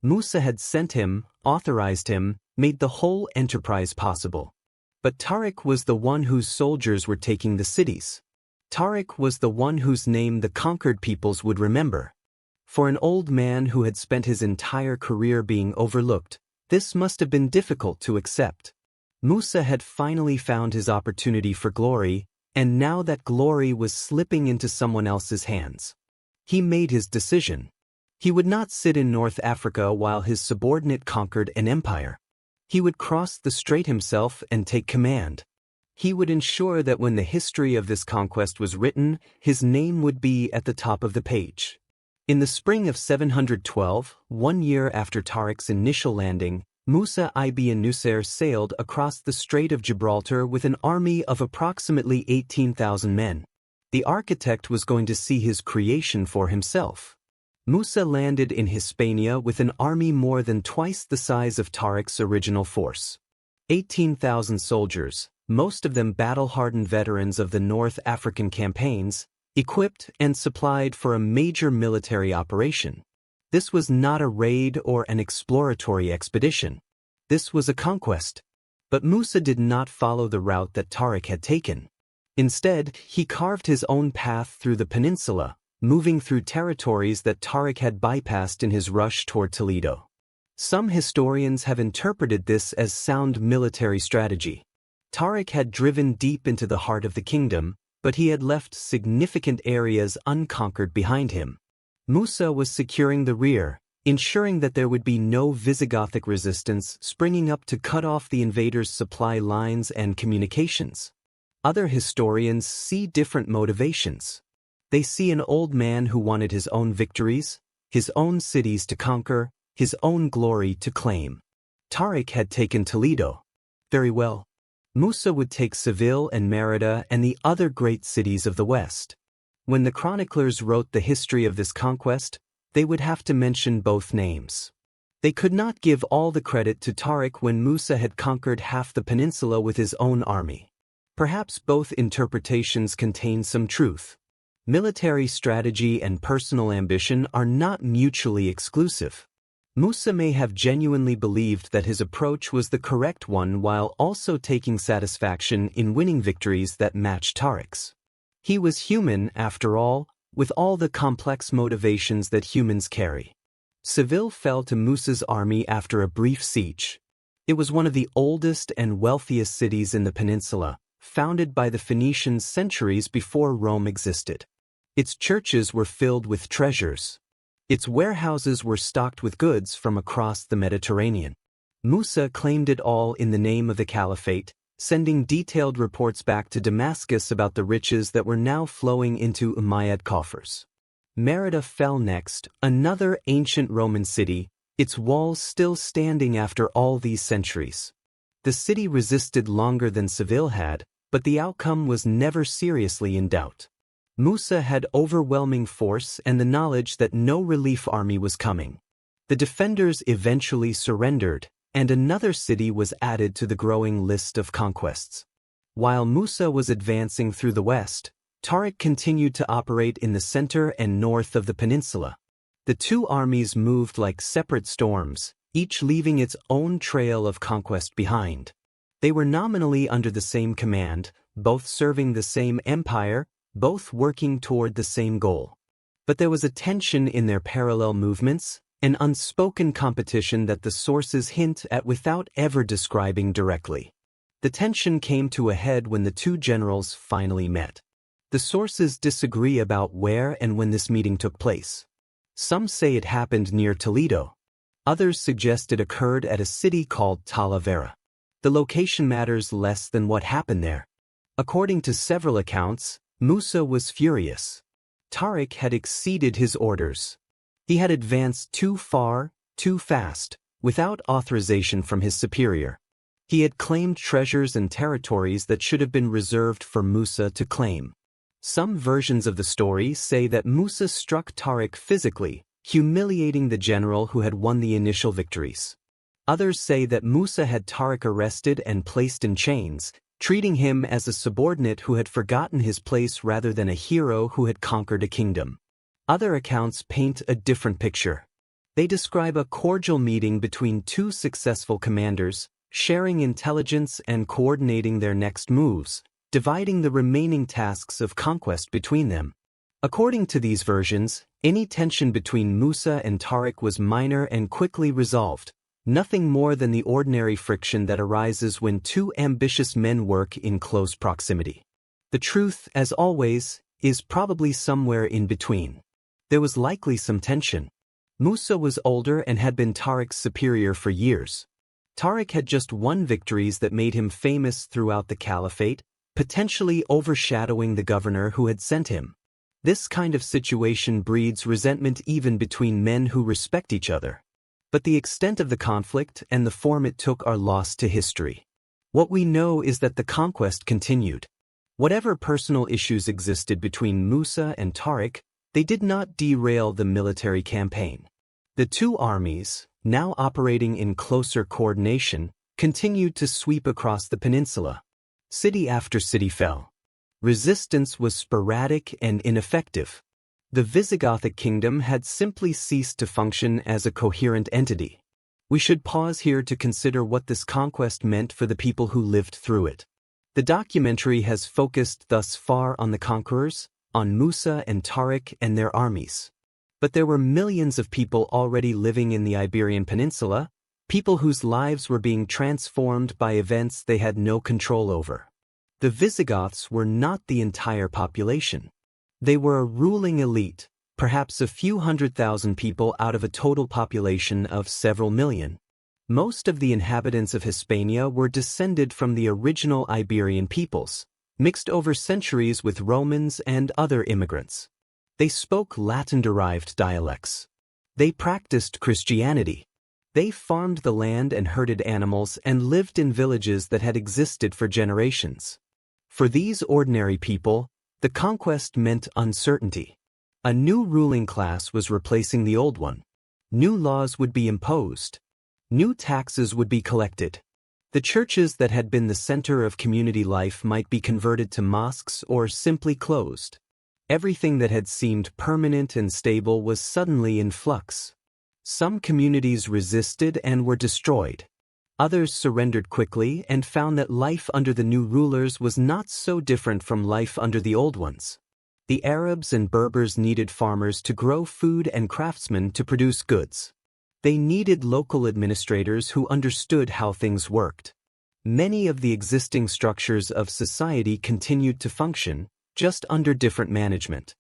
Musa had sent him, authorized him, made the whole enterprise possible. But Tariq was the one whose soldiers were taking the cities. Tariq was the one whose name the conquered peoples would remember. For an old man who had spent his entire career being overlooked, this must have been difficult to accept. Musa had finally found his opportunity for glory, and now that glory was slipping into someone else's hands. He made his decision. He would not sit in North Africa while his subordinate conquered an empire. He would cross the strait himself and take command. He would ensure that when the history of this conquest was written, his name would be at the top of the page. In the spring of 712, 1 year after Tariq's initial landing, Musa ibn Nusayr sailed across the Strait of Gibraltar with an army of approximately 18,000 men. The architect was going to see his creation for himself. Musa landed in Hispania with an army more than twice the size of Tariq's original force. 18,000 soldiers, most of them battle-hardened veterans of the North African campaigns, equipped and supplied for a major military operation. This was not a raid or an exploratory expedition. This was a conquest. But Musa did not follow the route that Tariq had taken. Instead, he carved his own path through the peninsula, moving through territories that Tariq had bypassed in his rush toward Toledo. Some historians have interpreted this as sound military strategy. Tariq had driven deep into the heart of the kingdom, but he had left significant areas unconquered behind him. Musa was securing the rear, ensuring that there would be no Visigothic resistance springing up to cut off the invaders' supply lines and communications. Other historians see different motivations. They see an old man who wanted his own victories, his own cities to conquer, his own glory to claim. Tariq had taken Toledo. Very well. Musa would take Seville and Merida and the other great cities of the West. When the chroniclers wrote the history of this conquest, they would have to mention both names. They could not give all the credit to Tariq when Musa had conquered half the peninsula with his own army. Perhaps both interpretations contain some truth. Military strategy and personal ambition are not mutually exclusive. Musa may have genuinely believed that his approach was the correct one while also taking satisfaction in winning victories that matched Tariq's. He was human, after all, with all the complex motivations that humans carry. Seville fell to Musa's army after a brief siege. It was one of the oldest and wealthiest cities in the peninsula, founded by the Phoenicians centuries before Rome existed. Its churches were filled with treasures. Its warehouses were stocked with goods from across the Mediterranean. Musa claimed it all in the name of the Caliphate, sending detailed reports back to Damascus about the riches that were now flowing into Umayyad coffers. Merida fell next, another ancient Roman city, its walls still standing after all these centuries. The city resisted longer than Seville had, but the outcome was never seriously in doubt. Musa had overwhelming force and the knowledge that no relief army was coming. The defenders eventually surrendered, and another city was added to the growing list of conquests. While Musa was advancing through the west, Tariq continued to operate in the center and north of the peninsula. The two armies moved like separate storms, each leaving its own trail of conquest behind. They were nominally under the same command, both serving the same empire, both working toward the same goal. But there was a tension in their parallel movements, an unspoken competition that the sources hint at without ever describing directly. The tension came to a head when the two generals finally met. The sources disagree about where and when this meeting took place. Some say it happened near Toledo. Others suggest it occurred at a city called Talavera. The location matters less than what happened there. According to several accounts, Musa was furious. Tariq had exceeded his orders. He had advanced too far, too fast, without authorization from his superior. He had claimed treasures and territories that should have been reserved for Musa to claim. Some versions of the story say that Musa struck Tariq physically, humiliating the general who had won the initial victories. Others say that Musa had Tariq arrested and placed in chains, treating him as a subordinate who had forgotten his place rather than a hero who had conquered a kingdom. Other accounts paint a different picture. They describe a cordial meeting between two successful commanders, sharing intelligence and coordinating their next moves, dividing the remaining tasks of conquest between them. According to these versions, any tension between Musa and Tariq was minor and quickly resolved, nothing more than the ordinary friction that arises when two ambitious men work in close proximity. The truth, as always, is probably somewhere in between. There was likely some tension. Musa was older and had been Tariq's superior for years. Tariq had just won victories that made him famous throughout the Caliphate, potentially overshadowing the governor who had sent him. This kind of situation breeds resentment even between men who respect each other. But the extent of the conflict and the form it took are lost to history. What we know is that the conquest continued. Whatever personal issues existed between Musa and Tariq, they did not derail the military campaign. The two armies, now operating in closer coordination, continued to sweep across the peninsula. City after city fell. Resistance was sporadic and ineffective. The Visigothic kingdom had simply ceased to function as a coherent entity. We should pause here to consider what this conquest meant for the people who lived through it. The documentary has focused thus far on the conquerors, on Musa and Tariq and their armies. But there were millions of people already living in the Iberian Peninsula, people whose lives were being transformed by events they had no control over. The Visigoths were not the entire population. They were a ruling elite, perhaps a few 100,000 people out of a total population of several million. Most of the inhabitants of Hispania were descended from the original Iberian peoples, mixed over centuries with Romans and other immigrants. They spoke Latin-derived dialects. They practiced Christianity. They farmed the land and herded animals and lived in villages that had existed for generations. For these ordinary people, the conquest meant uncertainty. A new ruling class was replacing the old one. New laws would be imposed. New taxes would be collected. The churches that had been the center of community life might be converted to mosques or simply closed. Everything that had seemed permanent and stable was suddenly in flux. Some communities resisted and were destroyed. Others surrendered quickly and found that life under the new rulers was not so different from life under the old ones. The Arabs and Berbers needed farmers to grow food and craftsmen to produce goods. They needed local administrators who understood how things worked. Many of the existing structures of society continued to function, just under different management.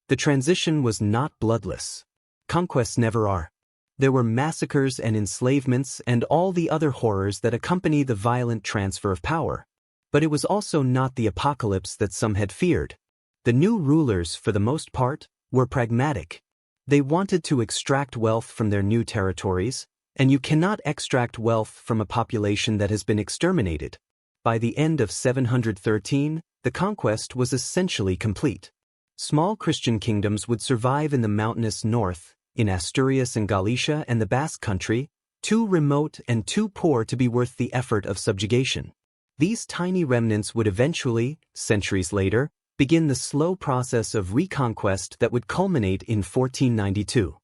The transition was not bloodless. Conquests never are. There were massacres and enslavements and all the other horrors that accompany the violent transfer of power. But it was also not the apocalypse that some had feared. The new rulers, for the most part, were pragmatic. They wanted to extract wealth from their new territories, and you cannot extract wealth from a population that has been exterminated. By the end of 713, the conquest was essentially complete. Small Christian kingdoms would survive in the mountainous north, in Asturias and Galicia and the Basque country, too remote and too poor to be worth the effort of subjugation. These tiny remnants would eventually, centuries later, begin the slow process of reconquest that would culminate in 1492.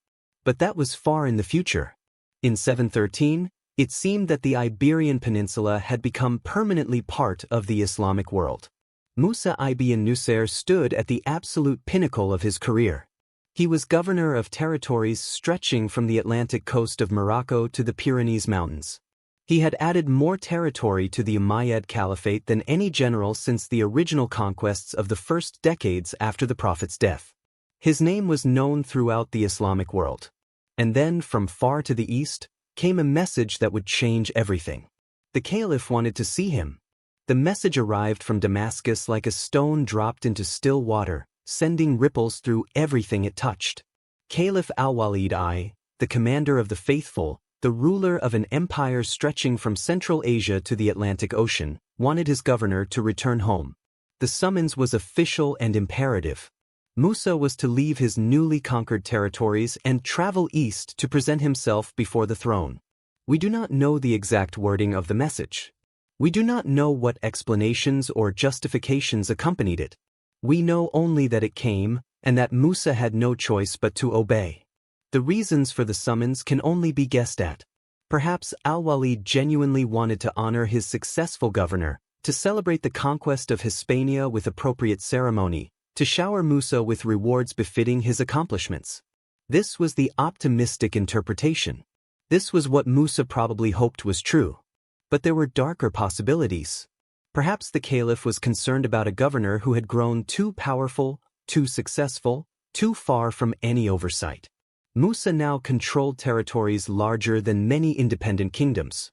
But that was far in the future. In 713, it seemed that the Iberian Peninsula had become permanently part of the Islamic world. Musa ibn Nusayr stood at the absolute pinnacle of his career. He was governor of territories stretching from the Atlantic coast of Morocco to the Pyrenees Mountains. He had added more territory to the Umayyad Caliphate than any general since the original conquests of the first decades after the Prophet's death. His name was known throughout the Islamic world. And then, from far to the east, came a message that would change everything. The Caliph wanted to see him. The message arrived from Damascus like a stone dropped into still water, sending ripples through everything it touched. Caliph al-Walid I, the commander of the faithful, the ruler of an empire stretching from Central Asia to the Atlantic Ocean, wanted his governor to return home. The summons was official and imperative. Musa was to leave his newly conquered territories and travel east to present himself before the throne. We do not know the exact wording of the message. We do not know what explanations or justifications accompanied it. We know only that it came, and that Musa had no choice but to obey. The reasons for the summons can only be guessed at. Perhaps al-Walid genuinely wanted to honor his successful governor, to celebrate the conquest of Hispania with appropriate ceremony, to shower Musa with rewards befitting his accomplishments. This was the optimistic interpretation. This was what Musa probably hoped was true. But there were darker possibilities. Perhaps the Caliph was concerned about a governor who had grown too powerful, too successful, too far from any oversight. Musa now controlled territories larger than many independent kingdoms.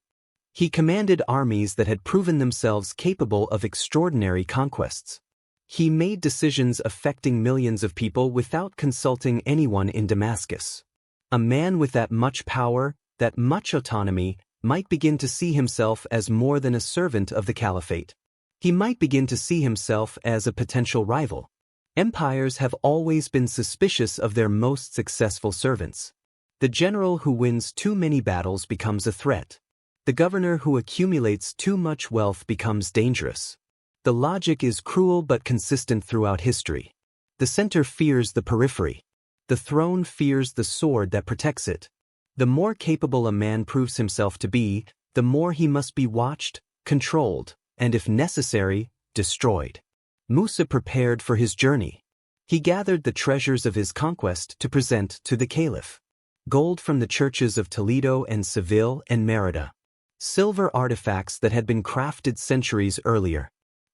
He commanded armies that had proven themselves capable of extraordinary conquests. He made decisions affecting millions of people without consulting anyone in Damascus. A man with that much power, that much autonomy, might begin to see himself as more than a servant of the Caliphate. He might begin to see himself as a potential rival. Empires have always been suspicious of their most successful servants. The general who wins too many battles becomes a threat. The governor who accumulates too much wealth becomes dangerous. The logic is cruel but consistent throughout history. The center fears the periphery. The throne fears the sword that protects it. The more capable a man proves himself to be, the more he must be watched, controlled, and if necessary, destroyed. Musa prepared for his journey. He gathered the treasures of his conquest to present to the Caliph. Gold from the churches of Toledo and Seville and Merida. Silver artifacts that had been crafted centuries earlier.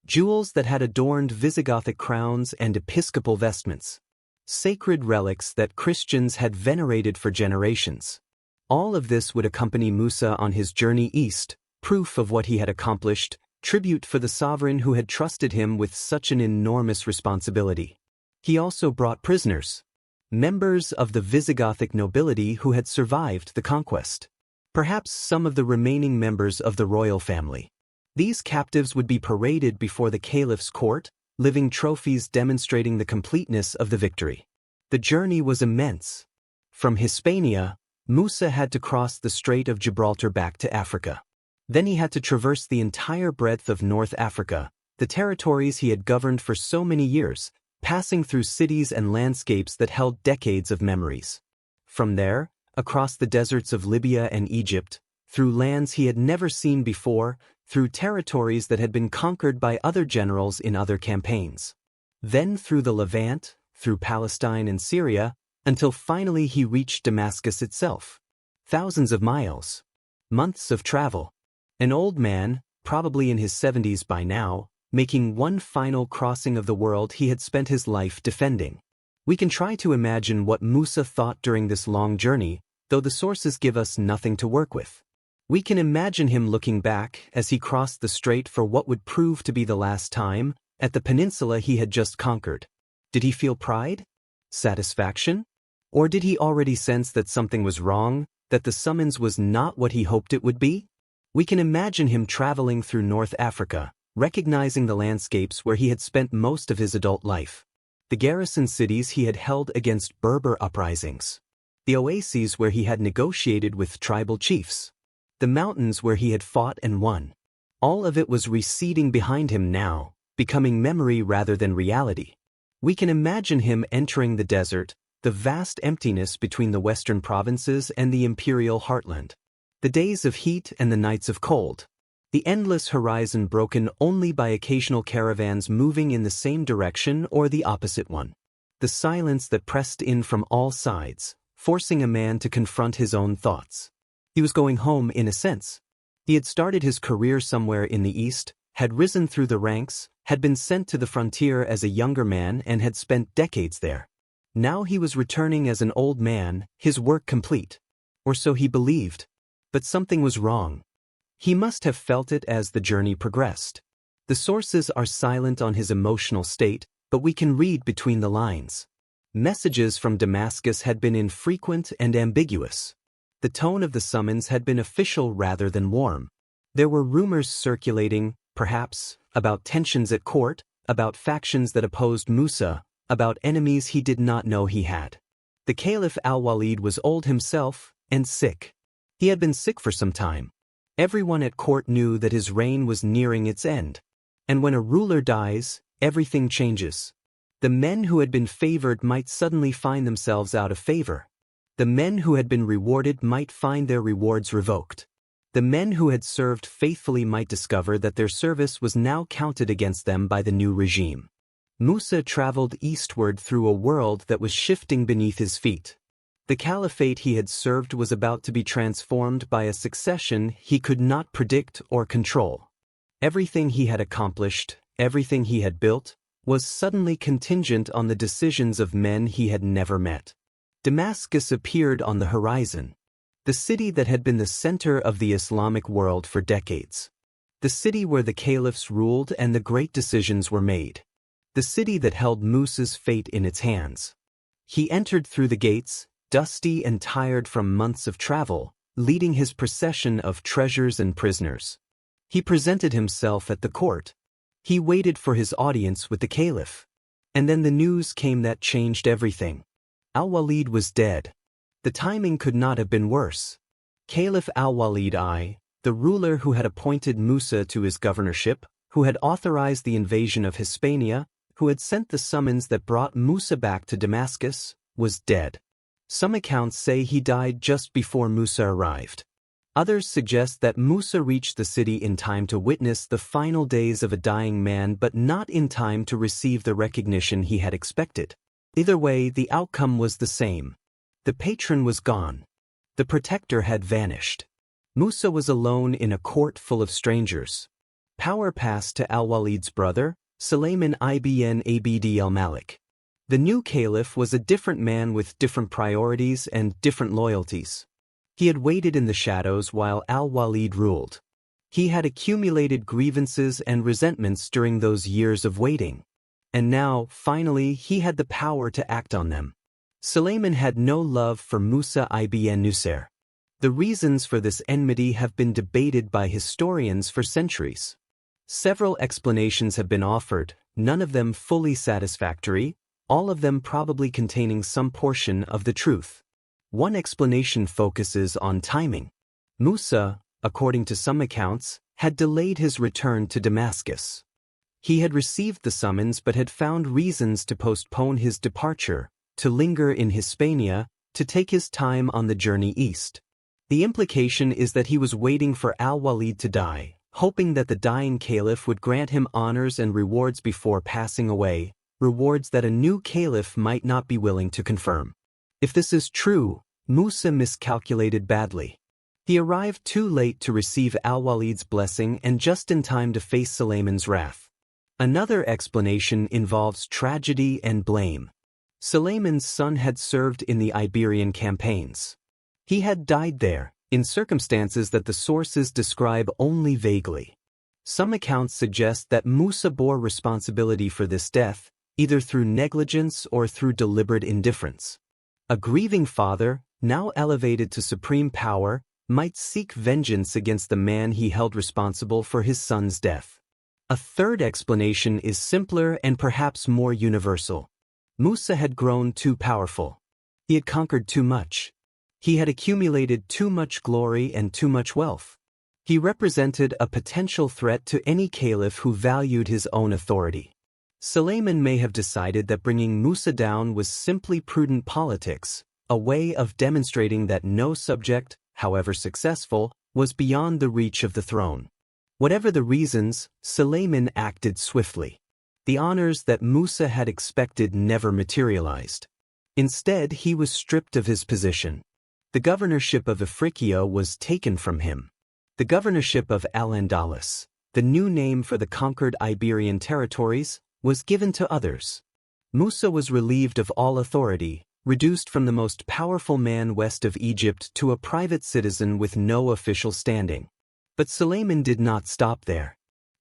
Jewels that had adorned Visigothic crowns and episcopal vestments. Sacred relics that Christians had venerated for generations. All of this would accompany Musa on his journey east, proof of what he had accomplished, tribute for the sovereign who had trusted him with such an enormous responsibility. He also brought prisoners, members of the Visigothic nobility who had survived the conquest. Perhaps some of the remaining members of the royal family. These captives would be paraded before the Caliph's court, living trophies demonstrating the completeness of the victory. The journey was immense. From Hispania, Musa had to cross the Strait of Gibraltar back to Africa. Then he had to traverse the entire breadth of North Africa, the territories he had governed for so many years, passing through cities and landscapes that held decades of memories. From there, across the deserts of Libya and Egypt, through lands he had never seen before, through territories that had been conquered by other generals in other campaigns. Then through the Levant, through Palestine and Syria, until finally he reached Damascus itself. Thousands of miles. Months of travel. An old man, probably in his 70s by now, making one final crossing of the world he had spent his life defending. We can try to imagine what Musa thought during this long journey, though the sources give us nothing to work with. We can imagine him looking back as he crossed the strait for what would prove to be the last time, at the peninsula he had just conquered. Did he feel pride? Satisfaction? Or did he already sense that something was wrong, that the summons was not what he hoped it would be? We can imagine him traveling through North Africa, recognizing the landscapes where he had spent most of his adult life. The garrison cities he had held against Berber uprisings. The oases where he had negotiated with tribal chiefs. The mountains where he had fought and won. All of it was receding behind him now, becoming memory rather than reality. We can imagine him entering the desert, the vast emptiness between the western provinces and the imperial heartland. The days of heat and the nights of cold. The endless horizon broken only by occasional caravans moving in the same direction or the opposite one. The silence that pressed in from all sides, forcing a man to confront his own thoughts. He was going home in a sense. He had started his career somewhere in the east, had risen through the ranks, had been sent to the frontier as a younger man and had spent decades there. Now he was returning as an old man, his work complete. Or so he believed. But something was wrong. He must have felt it as the journey progressed. The sources are silent on his emotional state, but we can read between the lines. Messages from Damascus had been infrequent and ambiguous. The tone of the summons had been official rather than warm. There were rumors circulating, perhaps, about tensions at court, about factions that opposed Musa, about enemies he did not know he had. The Caliph Al-Walid was old himself, and sick. He had been sick for some time. Everyone at court knew that his reign was nearing its end. And when a ruler dies, everything changes. The men who had been favored might suddenly find themselves out of favor. The men who had been rewarded might find their rewards revoked. The men who had served faithfully might discover that their service was now counted against them by the new regime. Musa traveled eastward through a world that was shifting beneath his feet. The caliphate he had served was about to be transformed by a succession he could not predict or control. Everything he had accomplished, everything he had built, was suddenly contingent on the decisions of men he had never met. Damascus appeared on the horizon. The city that had been the center of the Islamic world for decades. The city where the caliphs ruled and the great decisions were made. The city that held Musa's fate in its hands. He entered through the gates, dusty and tired from months of travel, leading his procession of treasures and prisoners. He presented himself at the court. He waited for his audience with the caliph. And then the news came that changed everything. Al-Walid was dead. The timing could not have been worse. Caliph Al-Walid I, the ruler who had appointed Musa to his governorship, who had authorized the invasion of Hispania, who had sent the summons that brought Musa back to Damascus, was dead. Some accounts say he died just before Musa arrived. Others suggest that Musa reached the city in time to witness the final days of a dying man but not in time to receive the recognition he had expected. Either way, the outcome was the same. The patron was gone. The protector had vanished. Musa was alone in a court full of strangers. Power passed to Al-Walid's brother, Sulayman ibn Abd al-Malik. The new caliph was a different man with different priorities and different loyalties. He had waited in the shadows while Al-Walid ruled. He had accumulated grievances and resentments during those years of waiting. And now, finally, he had the power to act on them. Sulayman had no love for Musa ibn Nusayr. The reasons for this enmity have been debated by historians for centuries. Several explanations have been offered, none of them fully satisfactory, all of them probably containing some portion of the truth. One explanation focuses on timing. Musa, according to some accounts, had delayed his return to Damascus. He had received the summons but had found reasons to postpone his departure, to linger in Hispania, to take his time on the journey east. The implication is that he was waiting for Al-Walid to die, hoping that the dying caliph would grant him honors and rewards before passing away, rewards that a new caliph might not be willing to confirm. If this is true, Musa miscalculated badly. He arrived too late to receive Al-Walid's blessing and just in time to face Sulayman's wrath. Another explanation involves tragedy and blame. Sulayman's son had served in the Iberian campaigns. He had died there, in circumstances that the sources describe only vaguely. Some accounts suggest that Musa bore responsibility for this death, either through negligence or through deliberate indifference. A grieving father, now elevated to supreme power, might seek vengeance against the man he held responsible for his son's death. A third explanation is simpler and perhaps more universal. Musa had grown too powerful. He had conquered too much. He had accumulated too much glory and too much wealth. He represented a potential threat to any caliph who valued his own authority. Sulayman may have decided that bringing Musa down was simply prudent politics, a way of demonstrating that no subject, however successful, was beyond the reach of the throne. Whatever the reasons, Sulayman acted swiftly. The honors that Musa had expected never materialized. Instead, he was stripped of his position. The governorship of Africa was taken from him. The governorship of Al-Andalus, the new name for the conquered Iberian territories, was given to others. Musa was relieved of all authority, reduced from the most powerful man west of Egypt to a private citizen with no official standing. But Sulayman did not stop there.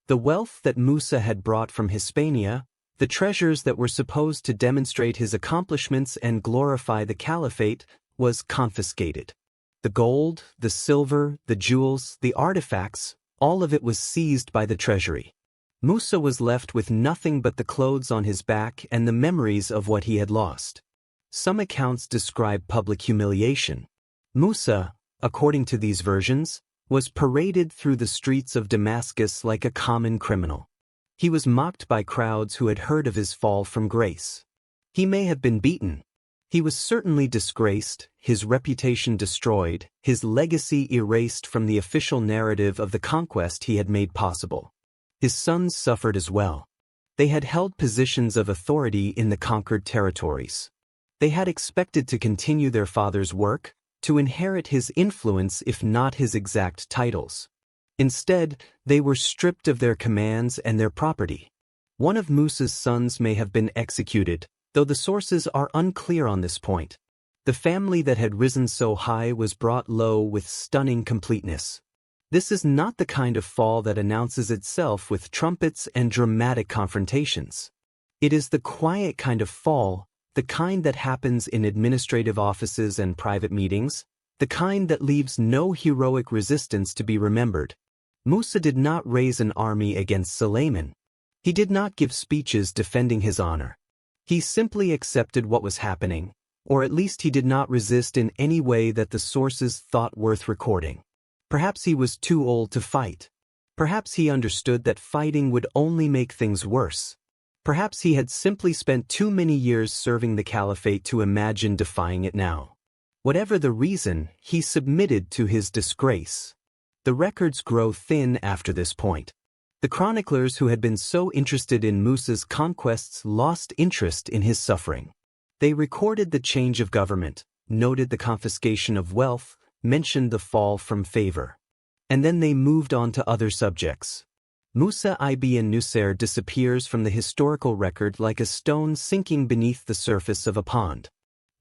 The wealth that Musa had brought from Hispania, the treasures that were supposed to demonstrate his accomplishments and glorify the Caliphate, was confiscated. The gold, the silver, the jewels, the artifacts, all of it was seized by the treasury. Musa was left with nothing but the clothes on his back and the memories of what he had lost. Some accounts describe public humiliation. Musa, according to these versions, was paraded through the streets of Damascus like a common criminal. He was mocked by crowds who had heard of his fall from grace. He may have been beaten. He was certainly disgraced, his reputation destroyed, his legacy erased from the official narrative of the conquest he had made possible. His sons suffered as well. They had held positions of authority in the conquered territories. They had expected to continue their father's work, to inherit his influence if not his exact titles. Instead, they were stripped of their commands and their property. One of Musa's sons may have been executed, though the sources are unclear on this point. The family that had risen so high was brought low with stunning completeness. This is not the kind of fall that announces itself with trumpets and dramatic confrontations. It is the quiet kind of fall, the kind that happens in administrative offices and private meetings, the kind that leaves no heroic resistance to be remembered. Musa did not raise an army against Sulayman. He did not give speeches defending his honor. He simply accepted what was happening, or at least he did not resist in any way that the sources thought worth recording. Perhaps he was too old to fight. Perhaps he understood that fighting would only make things worse. Perhaps he had simply spent too many years serving the Caliphate to imagine defying it now. Whatever the reason, he submitted to his disgrace. The records grow thin after this point. The chroniclers who had been so interested in Musa's conquests lost interest in his suffering. They recorded the change of government, noted the confiscation of wealth, mentioned the fall from favor. And then they moved on to other subjects. Musa ibn Nusayr disappears from the historical record like a stone sinking beneath the surface of a pond.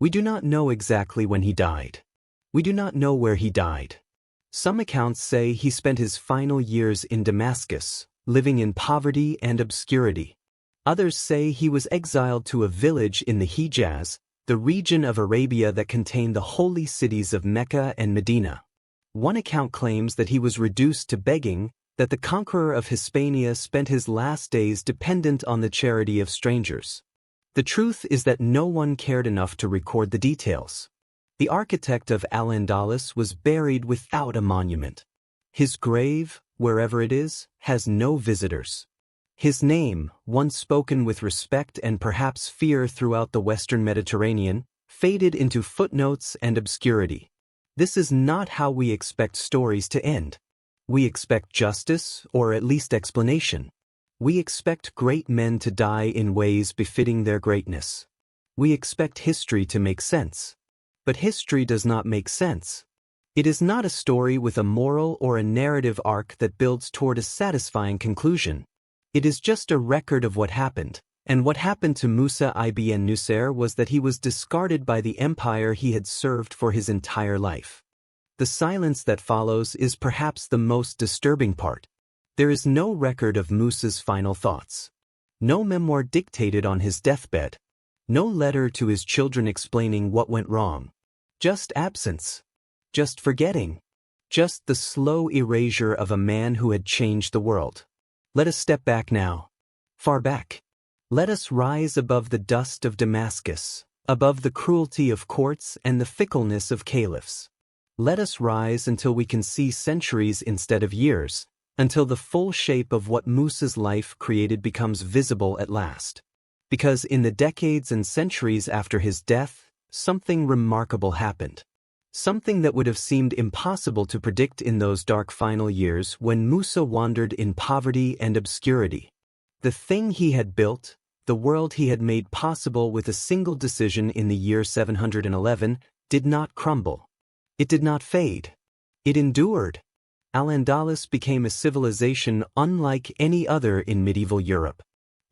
We do not know exactly when he died. We do not know where he died. Some accounts say he spent his final years in Damascus, living in poverty and obscurity. Others say he was exiled to a village in the Hijaz, the region of Arabia that contained the holy cities of Mecca and Medina. One account claims that he was reduced to begging, that the conqueror of Hispania spent his last days dependent on the charity of strangers. The truth is that no one cared enough to record the details. The architect of Al-Andalus was buried without a monument. His grave, wherever it is, has no visitors. His name, once spoken with respect and perhaps fear throughout the Western Mediterranean, faded into footnotes and obscurity. This is not how we expect stories to end. We expect justice, or at least explanation. We expect great men to die in ways befitting their greatness. We expect history to make sense. But history does not make sense. It is not a story with a moral or a narrative arc that builds toward a satisfying conclusion. It is just a record of what happened, And what happened to Musa ibn Nusayr was that he was discarded by the empire he had served for his entire life. The silence that follows is perhaps the most disturbing part. There is no record of Musa's final thoughts. No memoir dictated on his deathbed. No letter to his children explaining what went wrong. Just absence. Just forgetting. Just the slow erasure of a man who had changed the world. Let us step back now. Far back. Let us rise above the dust of Damascus, above the cruelty of courts and the fickleness of caliphs. Let us rise until we can see centuries instead of years, until the full shape of what Musa's life created becomes visible at last. Because in the decades and centuries after his death, something remarkable happened. Something that would have seemed impossible to predict in those dark final years when Musa wandered in poverty and obscurity. The thing he had built, the world he had made possible with a single decision in the year 711, did not crumble. It did not fade. It endured. Al-Andalus became a civilization unlike any other in medieval Europe.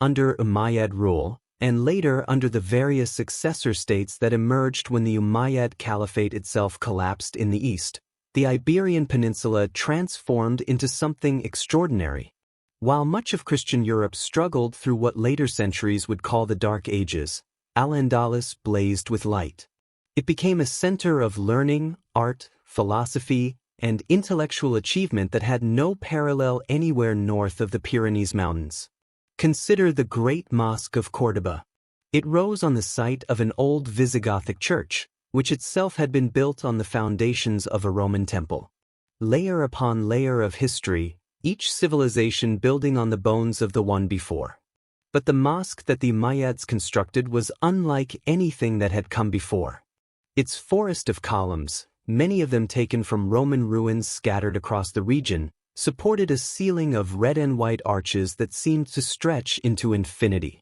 Under Umayyad rule, and later under the various successor states that emerged when the Umayyad Caliphate itself collapsed in the east, the Iberian Peninsula transformed into something extraordinary. While much of Christian Europe struggled through what later centuries would call the Dark Ages, Al-Andalus blazed with light. It became a center of learning, art, philosophy, and intellectual achievement that had no parallel anywhere north of the Pyrenees Mountains. Consider the Great Mosque of Córdoba. It rose on the site of an old Visigothic church, which itself had been built on the foundations of a Roman temple. Layer upon layer of history, each civilization building on the bones of the one before. But the mosque that the Umayyads constructed was unlike anything that had come before. Its forest of columns, many of them taken from Roman ruins scattered across the region, supported a ceiling of red and white arches that seemed to stretch into infinity.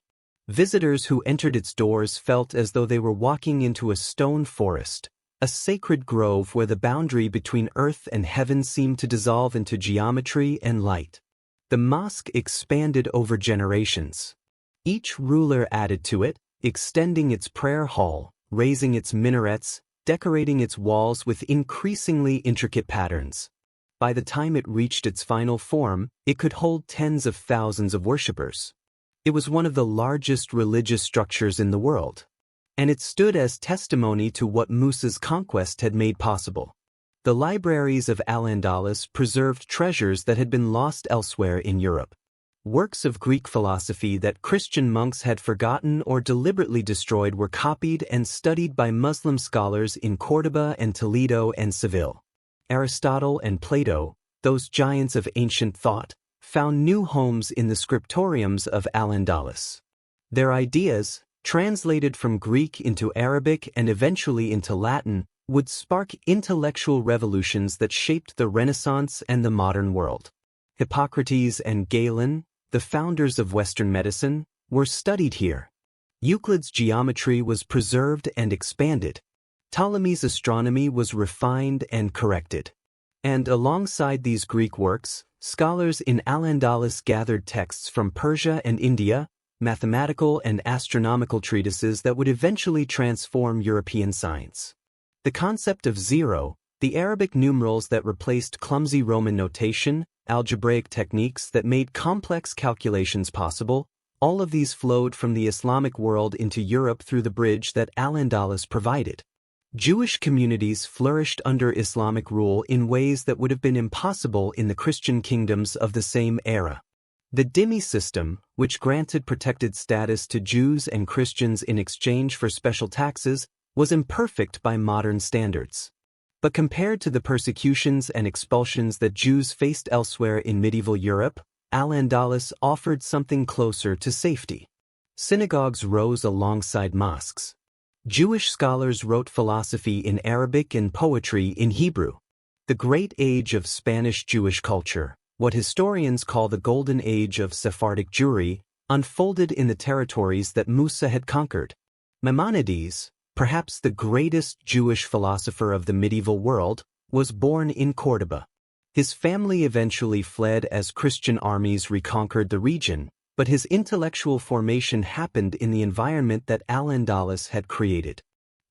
Visitors who entered its doors felt as though they were walking into a stone forest, a sacred grove where the boundary between earth and heaven seemed to dissolve into geometry and light. The mosque expanded over generations. Each ruler added to it, extending its prayer hall, raising its minarets, decorating its walls with increasingly intricate patterns. By the time it reached its final form, it could hold tens of thousands of worshippers. It was one of the largest religious structures in the world. And it stood as testimony to what Musa's conquest had made possible. The libraries of Al-Andalus preserved treasures that had been lost elsewhere in Europe. Works of Greek philosophy that Christian monks had forgotten or deliberately destroyed were copied and studied by Muslim scholars in Córdoba and Toledo and Seville. Aristotle and Plato, those giants of ancient thought, found new homes in the scriptoriums of Al-Andalus. Their ideas, translated from Greek into Arabic and eventually into Latin, would spark intellectual revolutions that shaped the Renaissance and the modern world. Hippocrates and Galen, the founders of Western medicine, were studied here. Euclid's geometry was preserved and expanded. Ptolemy's astronomy was refined and corrected. And alongside these Greek works, scholars in Al-Andalus gathered texts from Persia and India, mathematical and astronomical treatises that would eventually transform European science. The concept of zero, the Arabic numerals that replaced clumsy Roman notation, algebraic techniques that made complex calculations possible, all of these flowed from the Islamic world into Europe through the bridge that Al-Andalus provided. Jewish communities flourished under Islamic rule in ways that would have been impossible in the Christian kingdoms of the same era. The dhimmi system, which granted protected status to Jews and Christians in exchange for special taxes, was imperfect by modern standards. But compared to the persecutions and expulsions that Jews faced elsewhere in medieval Europe, Al-Andalus offered something closer to safety. Synagogues rose alongside mosques. Jewish scholars wrote philosophy in Arabic and poetry in Hebrew. The great age of Spanish Jewish culture, what historians call the Golden Age of Sephardic Jewry, unfolded in the territories that Musa had conquered. Maimonides, perhaps the greatest Jewish philosopher of the medieval world, was born in Córdoba. His family eventually fled as Christian armies reconquered the region, but his intellectual formation happened in the environment that Al-Andalus had created.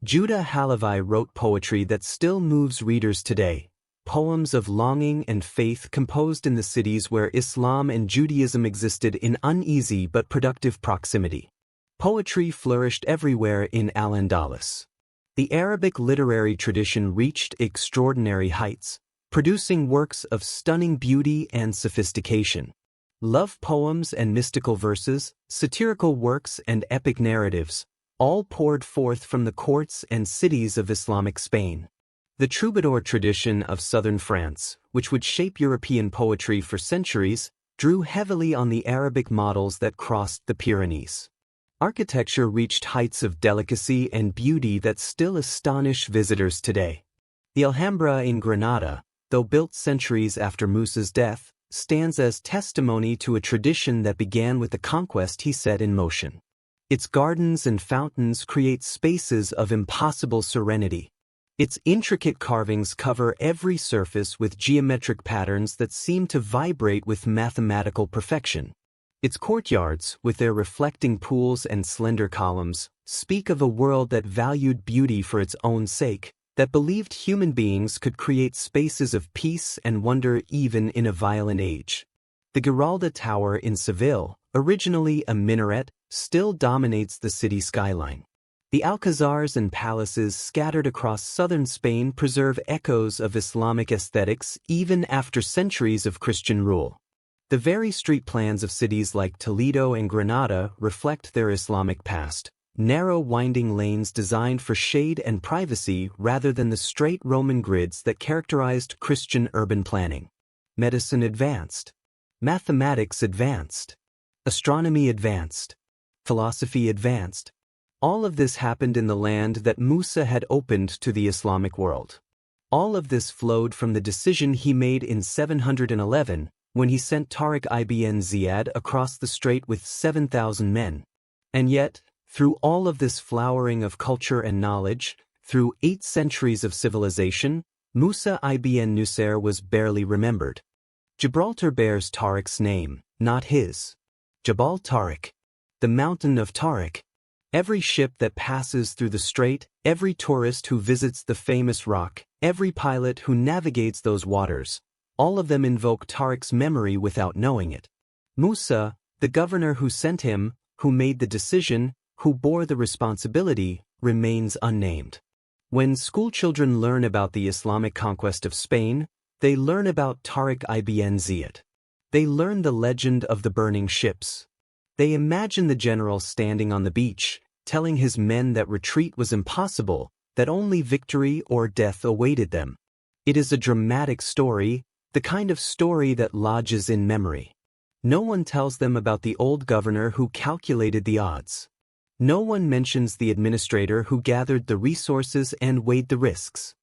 Judah Halavi wrote poetry that still moves readers today, poems of longing and faith composed in the cities where Islam and Judaism existed in uneasy but productive proximity. Poetry flourished everywhere in Al-Andalus. The Arabic literary tradition reached extraordinary heights, producing works of stunning beauty and sophistication. Love poems and mystical verses, satirical works and epic narratives, all poured forth from the courts and cities of Islamic Spain. The troubadour tradition of southern France, which would shape European poetry for centuries, drew heavily on the Arabic models that crossed the Pyrenees. Architecture reached heights of delicacy and beauty that still astonish visitors today. The Alhambra in Granada, though built centuries after Musa's death, stands as testimony to a tradition that began with the conquest he set in motion. Its gardens and fountains create spaces of impossible serenity. Its intricate carvings cover every surface with geometric patterns that seem to vibrate with mathematical perfection. Its courtyards, with their reflecting pools and slender columns, speak of a world that valued beauty for its own sake, that believed human beings could create spaces of peace and wonder even in a violent age. The Giralda Tower in Seville, originally a minaret, still dominates the city skyline. The alcazars and palaces scattered across southern Spain preserve echoes of Islamic aesthetics even after centuries of Christian rule. The very street plans of cities like Toledo and Granada reflect their Islamic past, narrow winding lanes designed for shade and privacy rather than the straight Roman grids that characterized Christian urban planning. Medicine advanced. Mathematics advanced. Astronomy advanced. Philosophy advanced. All of this happened in the land that Musa had opened to the Islamic world. All of this flowed from the decision he made in 711, when he sent Tariq ibn Ziyad across the strait with 7,000 men. And yet, through all of this flowering of culture and knowledge, through 8 centuries of civilization, Musa ibn Nusayr was barely remembered. Gibraltar bears Tariq's name, not his. Jabal Tariq, the mountain of Tariq. Every ship that passes through the strait, every tourist who visits the famous rock, every pilot who navigates those waters, all of them invoke Tariq's memory without knowing it. Musa, the governor who sent him, who made the decision, who bore the responsibility, remains unnamed. When schoolchildren learn about the Islamic conquest of Spain, they learn about Tariq ibn Ziyad. They learn the legend of the burning ships. They imagine the general standing on the beach, telling his men that retreat was impossible, that only victory or death awaited them. It is a dramatic story, the kind of story that lodges in memory. No one tells them about the old governor who calculated the odds. No one mentions the administrator who gathered the resources and weighed the risks.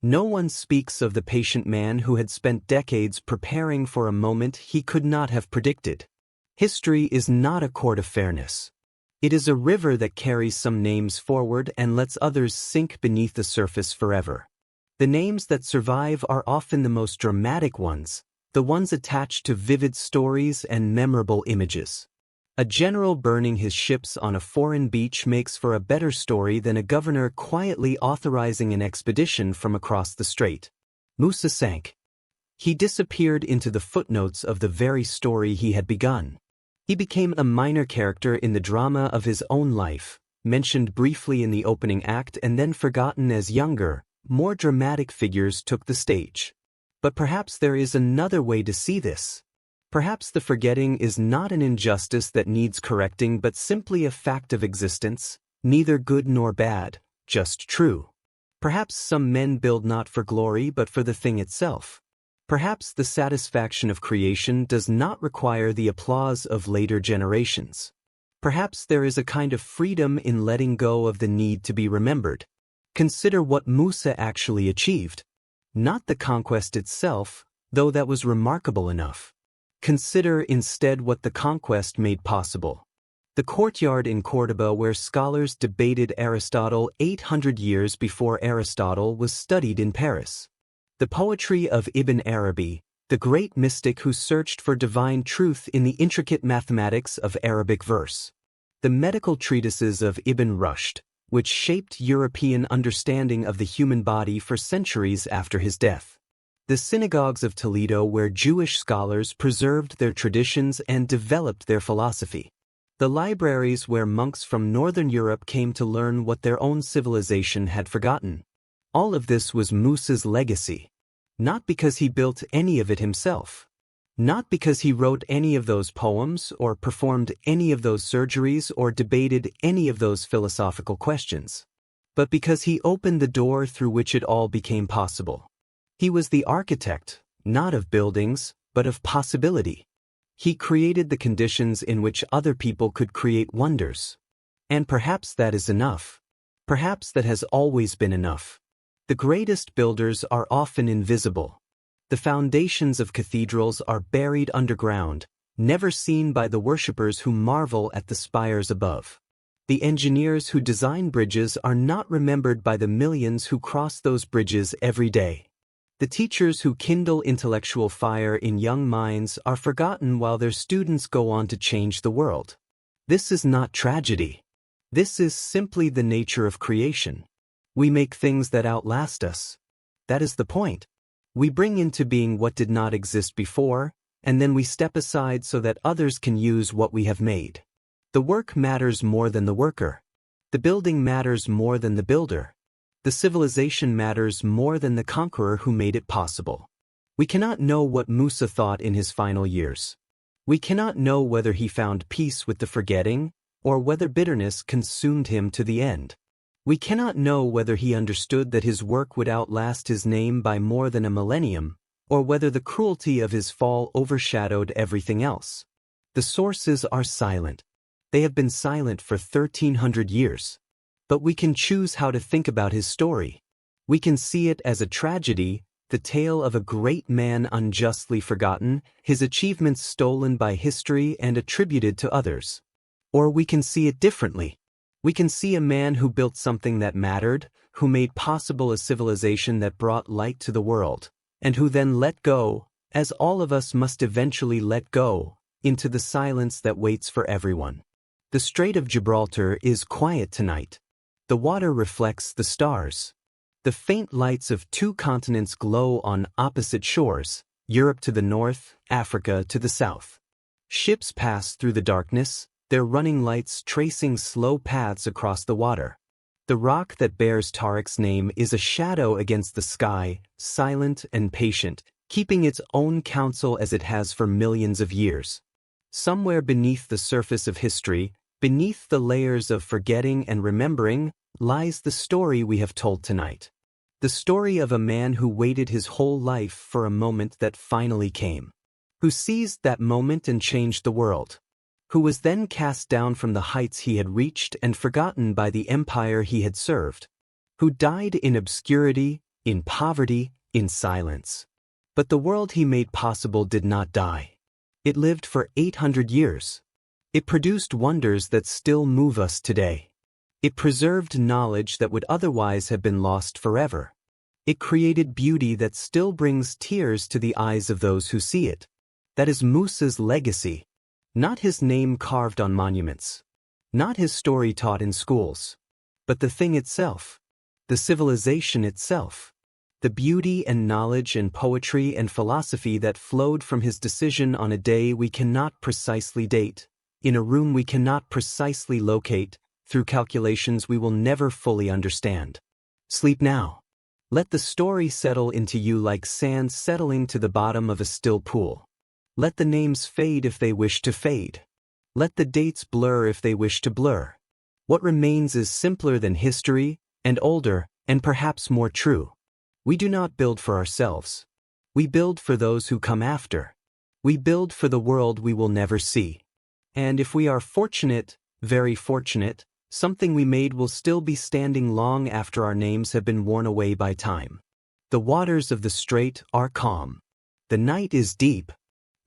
No one speaks of the patient man who had spent decades preparing for a moment he could not have predicted. History is not a court of fairness. It is a river that carries some names forward and lets others sink beneath the surface forever. The names that survive are often the most dramatic ones, the ones attached to vivid stories and memorable images. A general burning his ships on a foreign beach makes for a better story than a governor quietly authorizing an expedition from across the strait. Musa sank. He disappeared into the footnotes of the very story he had begun. He became a minor character in the drama of his own life, mentioned briefly in the opening act and then forgotten as younger, more dramatic figures took the stage. But perhaps there is another way to see this. Perhaps the forgetting is not an injustice that needs correcting but simply a fact of existence, neither good nor bad, just true. Perhaps some men build not for glory but for the thing itself. Perhaps the satisfaction of creation does not require the applause of later generations. Perhaps there is a kind of freedom in letting go of the need to be remembered. Consider what Musa actually achieved. Not the conquest itself, though that was remarkable enough. Consider instead what the conquest made possible. The courtyard in Córdoba where scholars debated Aristotle 800 years before Aristotle was studied in Paris. The poetry of Ibn Arabi, the great mystic who searched for divine truth in the intricate mathematics of Arabic verse. The medical treatises of Ibn Rushd, which shaped European understanding of the human body for centuries after his death. The synagogues of Toledo where Jewish scholars preserved their traditions and developed their philosophy. The libraries where monks from Northern Europe came to learn what their own civilization had forgotten. All of this was Musa's legacy. Not because he built any of it himself. Not because he wrote any of those poems or performed any of those surgeries or debated any of those philosophical questions. But because he opened the door through which it all became possible. He was the architect, not of buildings, but of possibility. He created the conditions in which other people could create wonders. And perhaps that is enough. Perhaps that has always been enough. The greatest builders are often invisible. The foundations of cathedrals are buried underground, never seen by the worshippers who marvel at the spires above. The engineers who design bridges are not remembered by the millions who cross those bridges every day. The teachers who kindle intellectual fire in young minds are forgotten while their students go on to change the world. This is not tragedy. This is simply the nature of creation. We make things that outlast us. That is the point. We bring into being what did not exist before, and then we step aside so that others can use what we have made. The work matters more than the worker. The building matters more than the builder. The civilization matters more than the conqueror who made it possible. We cannot know what Musa thought in his final years. We cannot know whether he found peace with the forgetting, or whether bitterness consumed him to the end. We cannot know whether he understood that his work would outlast his name by more than a millennium, or whether the cruelty of his fall overshadowed everything else. The sources are silent. They have been silent for 1300 years. But we can choose how to think about his story. We can see it as a tragedy, the tale of a great man unjustly forgotten, his achievements stolen by history and attributed to others. Or we can see it differently. We can see a man who built something that mattered, who made possible a civilization that brought light to the world, and who then let go, as all of us must eventually let go, into the silence that waits for everyone. The Strait of Gibraltar is quiet tonight. The water reflects the stars. The faint lights of two continents glow on opposite shores, Europe to the north, Africa to the south. Ships pass through the darkness, their running lights tracing slow paths across the water. The rock that bears Tariq's name is a shadow against the sky, silent and patient, keeping its own counsel as it has for millions of years. Somewhere beneath the surface of history, beneath the layers of forgetting and remembering, lies the story we have told tonight. The story of a man who waited his whole life for a moment that finally came. Who seized that moment and changed the world. Who was then cast down from the heights he had reached and forgotten by the empire he had served. Who died in obscurity, in poverty, in silence. But the world he made possible did not die. It lived for 800 years. It produced wonders that still move us today. It preserved knowledge that would otherwise have been lost forever. It created beauty that still brings tears to the eyes of those who see it. That is Musa's legacy. Not his name carved on monuments. Not his story taught in schools. But the thing itself. The civilization itself. The beauty and knowledge and poetry and philosophy that flowed from his decision on a day we cannot precisely date, in a room we cannot precisely locate, through calculations we will never fully understand. Sleep now. Let the story settle into you like sand settling to the bottom of a still pool. Let the names fade if they wish to fade. Let the dates blur if they wish to blur. What remains is simpler than history, and older, and perhaps more true. We do not build for ourselves. We build for those who come after. We build for the world we will never see. And if we are fortunate, very fortunate, something we made will still be standing long after our names have been worn away by time. The waters of the strait are calm. The night is deep.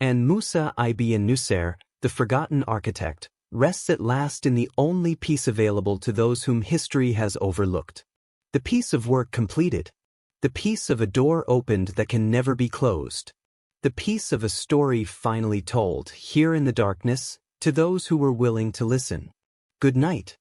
And Musa ibn Nusayr, the forgotten architect, rests at last in the only peace available to those whom history has overlooked. The peace of work completed. The peace of a door opened that can never be closed. The peace of a story finally told, here in the darkness, to those who were willing to listen. Good night.